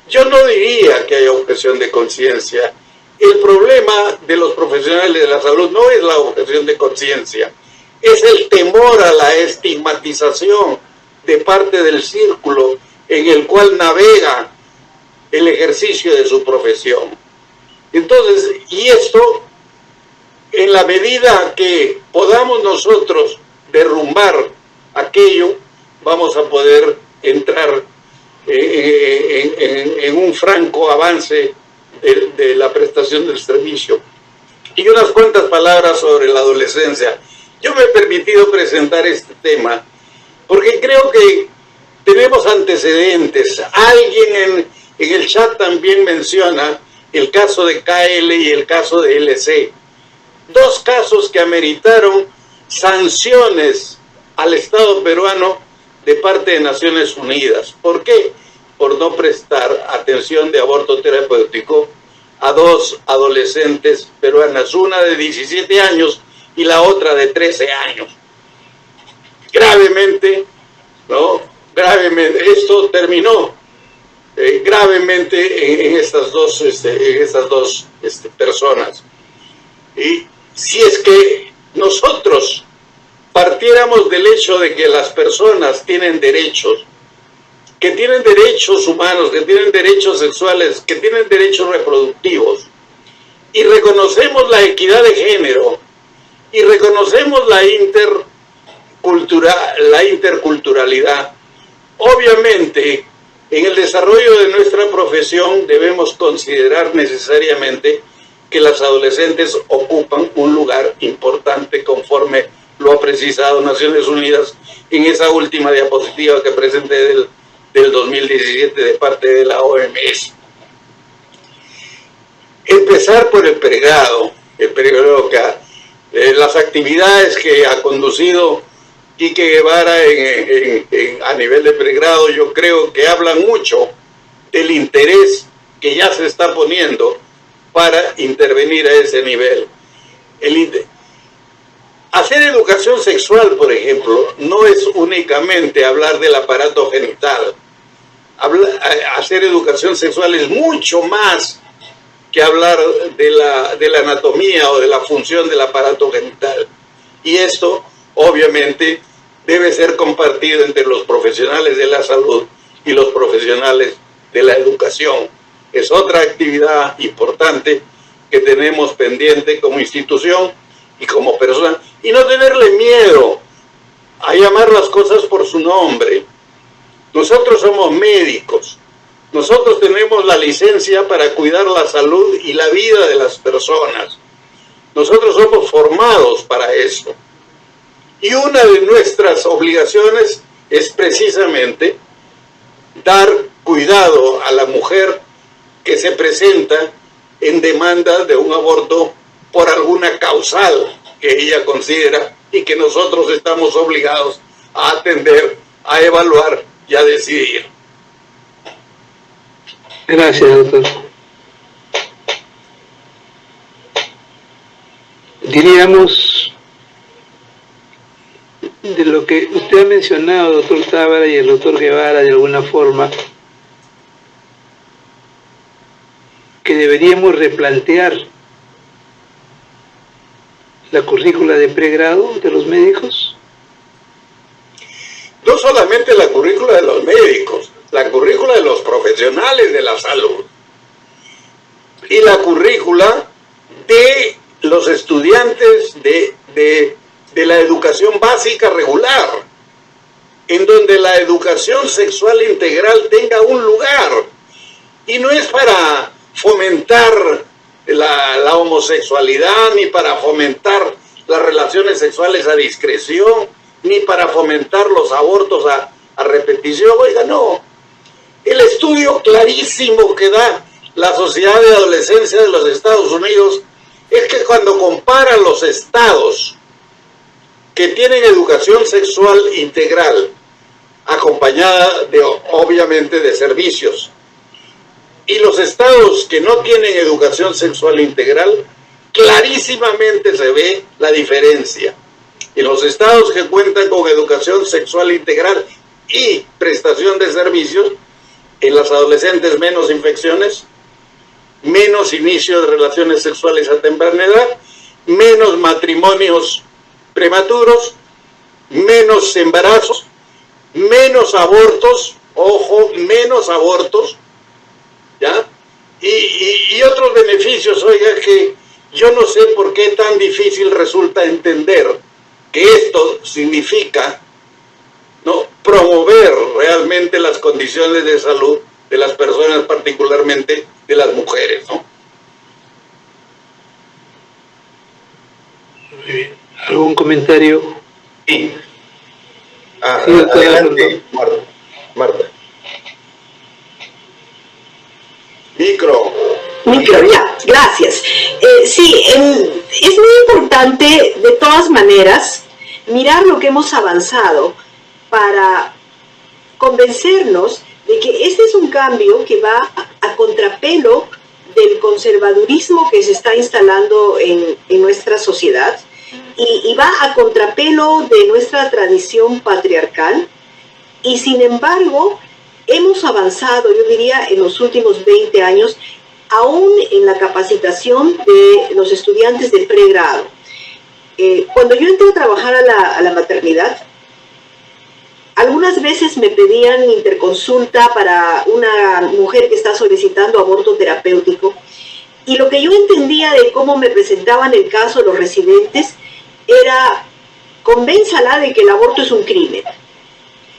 [SPEAKER 3] Yo no diría que haya objeción de conciencia. El problema de los profesionales de la salud no es la objeción de conciencia, es el temor a la estigmatización de parte del círculo en el cual navega el ejercicio de su profesión. Entonces, y esto, en la medida que podamos nosotros derrumbar aquello, vamos a poder entrar en un franco avance de la prestación del servicio. Y unas cuantas palabras sobre la adolescencia. Yo me he permitido presentar este tema porque creo que tenemos antecedentes. Alguien en el chat también menciona el caso de KL y el caso de LC. 2 casos que ameritaron sanciones al Estado peruano de parte de Naciones Unidas. ¿Por qué? Por no prestar atención de aborto terapéutico a 2 adolescentes peruanas, una de 17 años y la otra de 13 años. Gravemente, ¿no? Gravemente, esto terminó gravemente en estas dos personas. Y si es que nosotros partiéramos del hecho de que las personas tienen derechos, que tienen derechos humanos, que tienen derechos sexuales, que tienen derechos reproductivos, y reconocemos la equidad de género, y reconocemos la interculturalidad, obviamente en el desarrollo de nuestra profesión debemos considerar necesariamente que las adolescentes ocupan un lugar importante, conforme lo ha precisado Naciones Unidas en esa última diapositiva que presenté del 2017 de parte de la OMS. Empezar por el pregrado las actividades que ha conducido Quique Guevara a nivel de pregrado, yo creo que hablan mucho del interés que ya se está poniendo para intervenir a ese nivel. Hacer educación sexual, por ejemplo, no es únicamente hablar del aparato genital. Hacer educación sexual es mucho más que hablar de la anatomía o de la función del aparato genital. Y esto, obviamente, debe ser compartido entre los profesionales de la salud y los profesionales de la educación. Es otra actividad importante que tenemos pendiente como institución y como persona, y no tenerle miedo a llamar las cosas por su nombre. Nosotros somos médicos, nosotros tenemos la licencia para cuidar la salud y la vida de las personas. Nosotros somos formados para eso. Y una de nuestras obligaciones es precisamente dar cuidado a la mujer que se presenta en demanda de un aborto por alguna causal que ella considera y que nosotros estamos obligados a atender, a evaluar y a decidir.
[SPEAKER 4] Gracias, doctor. Diríamos, de lo que usted ha mencionado, doctor Tábara y el doctor Guevara, de alguna forma, que deberíamos replantear la currícula de pregrado de los médicos.
[SPEAKER 3] No solamente la currícula de los médicos, la currícula de los profesionales de la salud y la currícula de los estudiantes de la educación básica regular, en donde la educación sexual integral tenga un lugar. Y no es para fomentar la homosexualidad, ni para fomentar las relaciones sexuales a discreción, ni para fomentar los abortos a repetición. Oiga, no. El estudio clarísimo que da la Sociedad de Adolescencia de los Estados Unidos es que cuando compara los estados que tienen educación sexual integral, acompañada obviamente de servicios, y los estados que no tienen educación sexual integral, clarísimamente se ve la diferencia. En los estados que cuentan con educación sexual integral y prestación de servicios, en las adolescentes menos infecciones, menos inicio de relaciones sexuales a temprana edad, menos matrimonios prematuros, menos embarazos, menos abortos, ojo, menos abortos, ¿ya? Y otros beneficios, oiga, que yo no sé por qué tan difícil resulta entender que esto significa, ¿no?, promover realmente las condiciones de salud de las personas, particularmente de las mujeres, ¿no?
[SPEAKER 4] Muy bien. ¿Algún comentario?
[SPEAKER 5] Sí.
[SPEAKER 4] Sí,
[SPEAKER 5] Adelante, Marta.
[SPEAKER 3] Micro,
[SPEAKER 6] ya, gracias. Sí, es muy importante, de todas maneras, mirar lo que hemos avanzado para convencernos de que este es un cambio que va a contrapelo del conservadurismo que se está instalando en nuestra sociedad y va a contrapelo de nuestra tradición patriarcal, y sin embargo hemos avanzado, yo diría, en los últimos 20 años, aún en la capacitación de los estudiantes de pregrado. Cuando yo entré a trabajar a la maternidad, algunas veces me pedían interconsulta para una mujer que está solicitando aborto terapéutico, y lo que yo entendía de cómo me presentaban el caso los residentes era: convénzala de que el aborto es un crimen,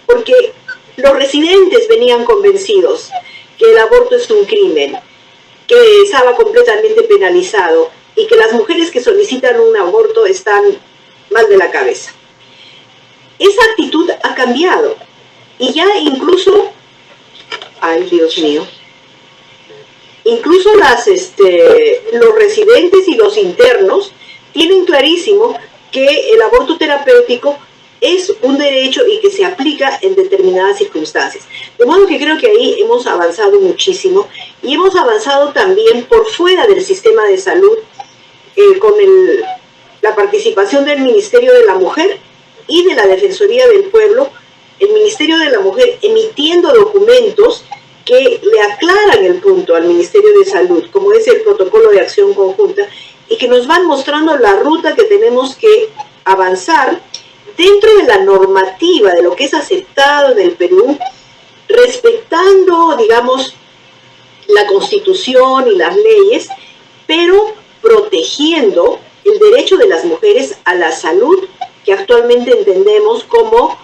[SPEAKER 6] porque los residentes venían convencidos que el aborto es un crimen, que estaba completamente penalizado y que las mujeres que solicitan un aborto están mal de la cabeza. Esa actitud ha cambiado, y ya incluso, ay Dios mío, incluso los residentes y los internos tienen clarísimo que el aborto terapéutico es un derecho y que se aplica en determinadas circunstancias. De modo que creo que ahí hemos avanzado muchísimo, y hemos avanzado también por fuera del sistema de salud, con la participación del Ministerio de la Mujer y de la Defensoría del Pueblo. El Ministerio de la Mujer emitiendo documentos que le aclaran el punto al Ministerio de Salud, como es el protocolo de acción conjunta, y que nos van mostrando la ruta que tenemos que avanzar dentro de la normativa de lo que es aceptado en el Perú, respetando, digamos, la Constitución y las leyes, pero protegiendo el derecho de las mujeres a la salud, que actualmente entendemos como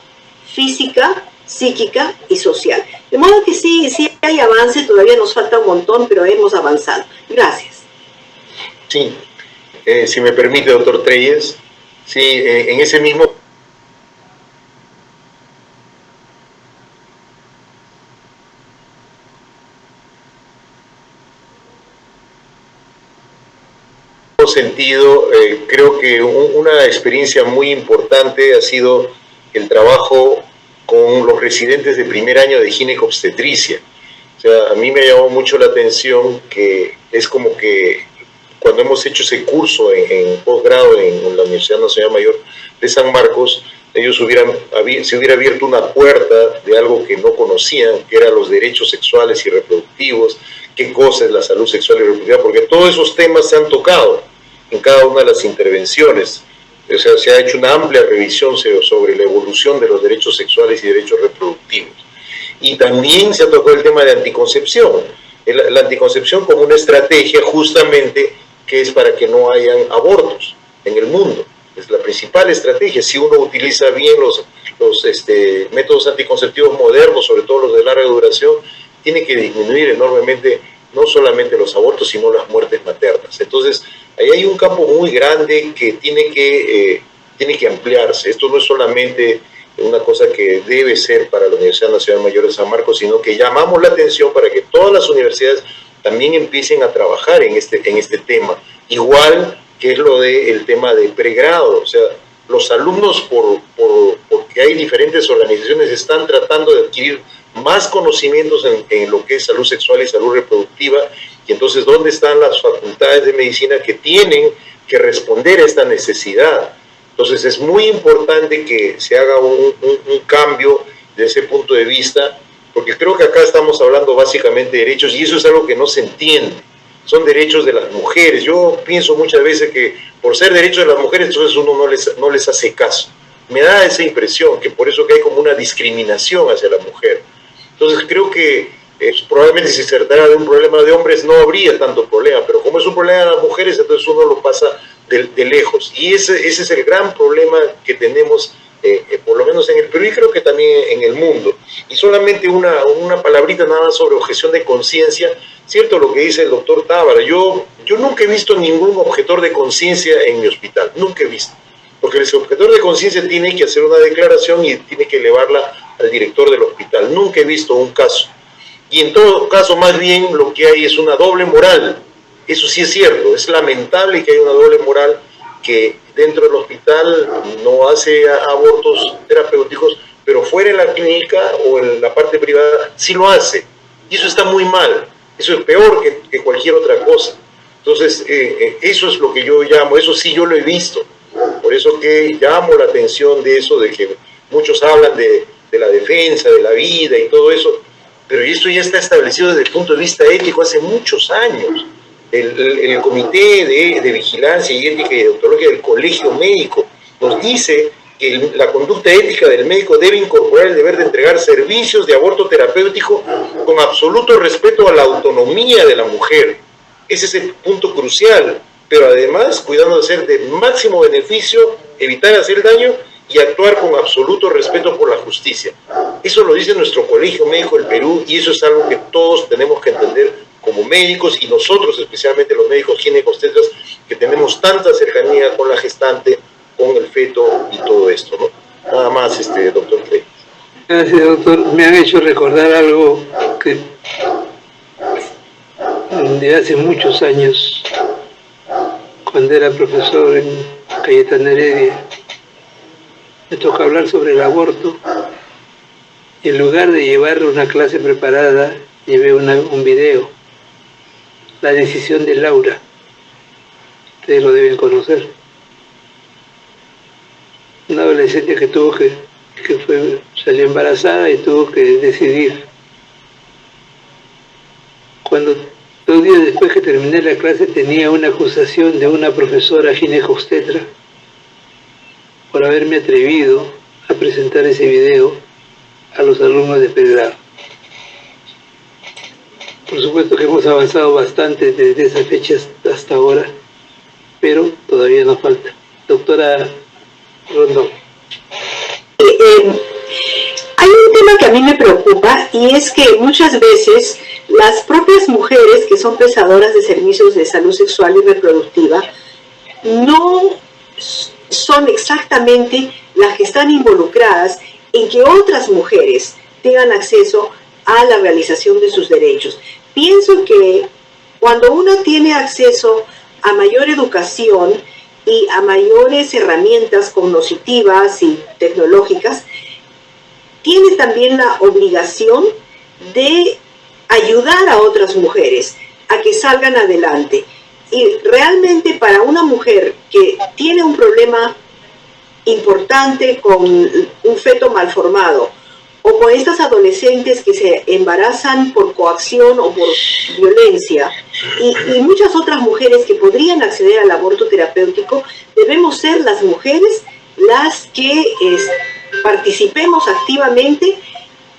[SPEAKER 6] física, psíquica y social. De modo que sí hay avance, todavía nos falta un montón, pero hemos avanzado. Gracias.
[SPEAKER 5] Sí, si me permite, doctor Treyes, sí, en ese mismo sentido, creo que una experiencia muy importante ha sido el trabajo con los residentes de primer año de ginecobstetricia. O sea, a mí me llamó mucho la atención que es como que cuando hemos hecho ese curso en posgrado en la Universidad Nacional Mayor de San Marcos, ellos se hubiera abierto una puerta de algo que no conocían, que eran los derechos sexuales y reproductivos, qué cosa es la salud sexual y reproductiva, porque todos esos temas se han tocado en cada una de las intervenciones. O sea, se ha hecho una amplia revisión sobre la evolución de los derechos sexuales y derechos reproductivos. Y también se ha tocado el tema de anticoncepción. La anticoncepción como una estrategia justamente que es para que no hayan abortos en el mundo. Es la principal estrategia. Si uno utiliza bien los métodos anticonceptivos modernos, sobre todo los de larga duración, tiene que disminuir enormemente no solamente los abortos, sino las muertes maternas. Entonces, ahí hay un campo muy grande que tiene que ampliarse. Esto no es solamente una cosa que debe ser para la Universidad Nacional Mayor de San Marcos, sino que llamamos la atención para que todas las universidades también empiecen a trabajar en este tema. Igual que es lo del tema de pregrado. O sea, los alumnos, porque hay diferentes organizaciones, están tratando de adquirir más conocimientos en lo que es salud sexual y salud reproductiva, y entonces, ¿dónde están las facultades de medicina que tienen que responder a esta necesidad? Entonces, es muy importante que se haga un cambio de ese punto de vista, porque creo que acá estamos hablando básicamente de derechos, y eso es algo que no se entiende. Son derechos de las mujeres. Yo pienso muchas veces que por ser derechos de las mujeres, entonces uno no les hace caso. Me da esa impresión, que por eso que hay como una discriminación hacia la mujer. Entonces creo que probablemente si se tratara de un problema de hombres no habría tanto problema, pero como es un problema de las mujeres, entonces uno lo pasa de lejos. Y ese es el gran problema que tenemos, por lo menos en el Perú y creo que también en el mundo. Y solamente una palabrita nada más sobre objeción de conciencia. Cierto lo que dice el doctor Tábara, yo nunca he visto ningún objetor de conciencia en mi hospital, nunca he visto. Porque el objetor de conciencia tiene que hacer una declaración y tiene que elevarla al director del hospital. Nunca he visto un caso. Y en todo caso, más bien, lo que hay es una doble moral. Eso sí es cierto. Es lamentable que haya una doble moral que dentro del hospital no hace abortos terapéuticos, pero fuera de la clínica o en la parte privada sí lo hace. Y eso está muy mal. Eso es peor que cualquier otra cosa. Entonces, eso es lo que yo llamo, eso sí yo lo he visto. Por eso que llamo la atención de eso, de que muchos hablan de la defensa, de la vida y todo eso, pero esto ya está establecido desde el punto de vista ético hace muchos años. El Comité de Vigilancia y Ética y Deontología del Colegio Médico nos dice que la conducta ética del médico debe incorporar el deber de entregar servicios de aborto terapéutico con absoluto respeto a la autonomía de la mujer. Ese es el punto crucial, pero además cuidando de ser de máximo beneficio, evitar hacer daño y actuar con absoluto respeto por la justicia. Eso lo dice nuestro Colegio Médico del Perú y eso es algo que todos tenemos que entender como médicos y nosotros, especialmente los médicos ginecobstetras, que tenemos tanta cercanía con la gestante, con el feto y todo esto, ¿no? Nada más, doctor Clay.
[SPEAKER 4] Gracias, doctor. Me han hecho recordar algo que de hace muchos años, cuando era profesor en Cayetano Heredia, me toca hablar sobre el aborto. Y en lugar de llevar una clase preparada, llevé un video, La decisión de Laura. Ustedes lo deben conocer. Una adolescente que salió embarazada y tuvo que decidir. Cuando 2 días después que terminé la clase tenía una acusación de una profesora ginecobstetra por haberme atrevido a presentar ese video a los alumnos de pregrado. Por supuesto que hemos avanzado bastante desde esa fecha hasta ahora, pero todavía nos falta. Doctora Rondón.
[SPEAKER 6] Hay un tema que a mí me preocupa y es que muchas veces las propias mujeres que son prestadoras de servicios de salud sexual y reproductiva no son exactamente las que están involucradas en que otras mujeres tengan acceso a la realización de sus derechos. Pienso que cuando uno tiene acceso a mayor educación y a mayores herramientas cognitivas y tecnológicas, tiene también la obligación de ayudar a otras mujeres a que salgan adelante. Y realmente para una mujer que tiene un problema importante con un feto malformado o con estas adolescentes que se embarazan por coacción o por violencia y muchas otras mujeres que podrían acceder al aborto terapéutico, debemos ser las mujeres las que participemos activamente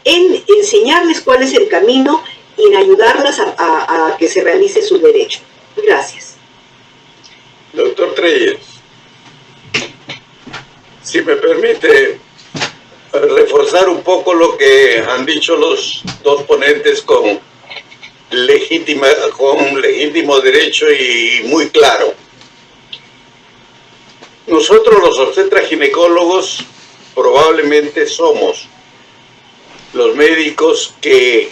[SPEAKER 6] en enseñarles cuál es el camino y en ayudarlas a que se realice su derecho. Gracias.
[SPEAKER 3] Doctor Treyes, si me permite reforzar un poco lo que han dicho los dos ponentes con legítimo derecho y muy claro. Nosotros los obstetras ginecólogos probablemente somos los médicos que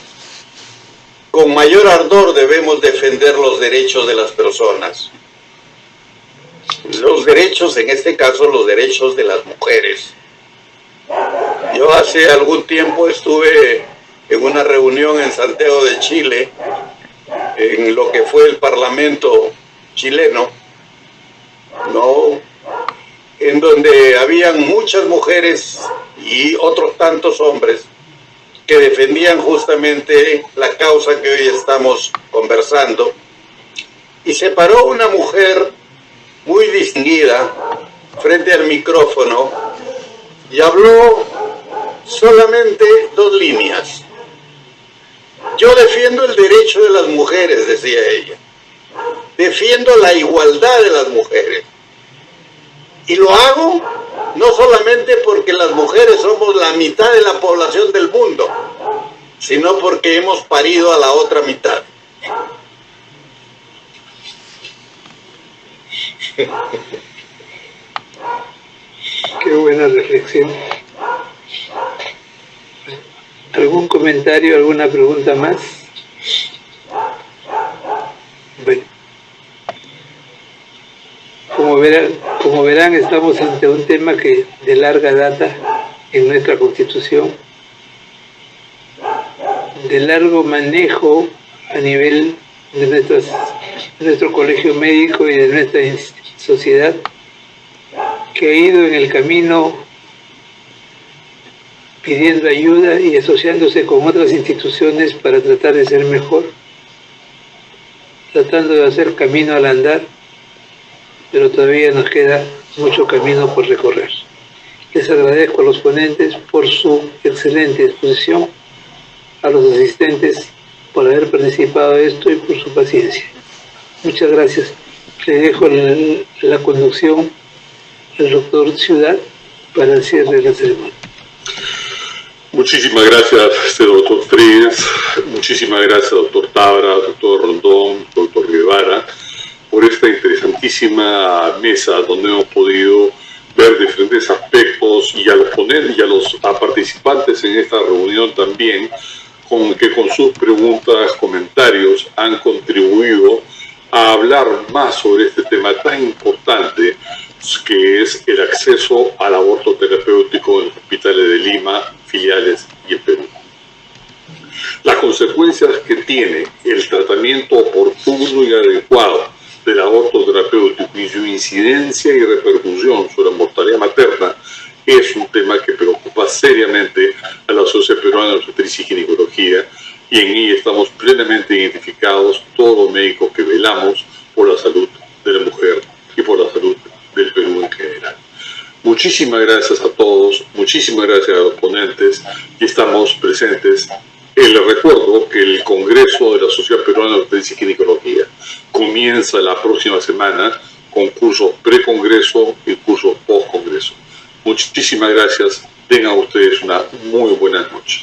[SPEAKER 3] con mayor ardor debemos defender los derechos de las personas. Los derechos, en este caso, los derechos de las mujeres. Yo hace algún tiempo estuve en una reunión en Santiago de Chile, en lo que fue el Parlamento chileno, ¿no?, en donde habían muchas mujeres y otros tantos hombres que defendían justamente la causa que hoy estamos conversando. Y se paró una mujer muy distinguida frente al micrófono y habló solamente 2 líneas. Yo defiendo el derecho de las mujeres, decía ella. Defiendo la igualdad de las mujeres. Y lo hago no solamente porque las mujeres somos la mitad de la población del mundo, sino porque hemos parido a la otra mitad.
[SPEAKER 4] Qué buena reflexión. ¿Algún comentario, alguna pregunta más? Bueno. Como verán, estamos ante un tema que de larga data en nuestra Constitución, de largo manejo a nivel de nuestro colegio médico y de nuestra sociedad, que ha ido en el camino pidiendo ayuda y asociándose con otras instituciones para tratar de ser mejor, tratando de hacer camino al andar, pero todavía nos queda mucho camino por recorrer. Les agradezco a los ponentes por su excelente exposición, a los asistentes por haber participado de esto y por su paciencia. Muchas gracias. Le dejo la conducción al doctor Ciudad para el cierre de la ceremonia.
[SPEAKER 2] Muchísimas gracias, doctor Treyes. Muchísimas gracias, doctor Tabra, doctor Rondón, doctor Guevara, por esta interesantísima mesa donde hemos podido ver diferentes aspectos y a los ponentes y a los participantes en esta reunión también, que con sus preguntas, comentarios han contribuido a hablar más sobre este tema tan importante que es el acceso al aborto terapéutico en los hospitales de Lima, filiales y en Perú. Las consecuencias que tiene el tratamiento oportuno y adecuado del aborto terapéutico y su incidencia y repercusión sobre la mortalidad materna es un tema que preocupa seriamente a la Sociedad Peruana de Obstetricia y Ginecología, y en ella estamos plenamente identificados todos los médicos que velamos por la salud de la mujer y por la salud del Perú en general. Muchísimas gracias a todos, muchísimas gracias a los ponentes, y estamos presentes. Les recuerdo que el Congreso de la Sociedad Peruana de Obstetricia y Ginecología comienza la próxima semana con cursos pre-congreso y cursos post-congreso. Muchísimas gracias, tengan ustedes una muy buena noche.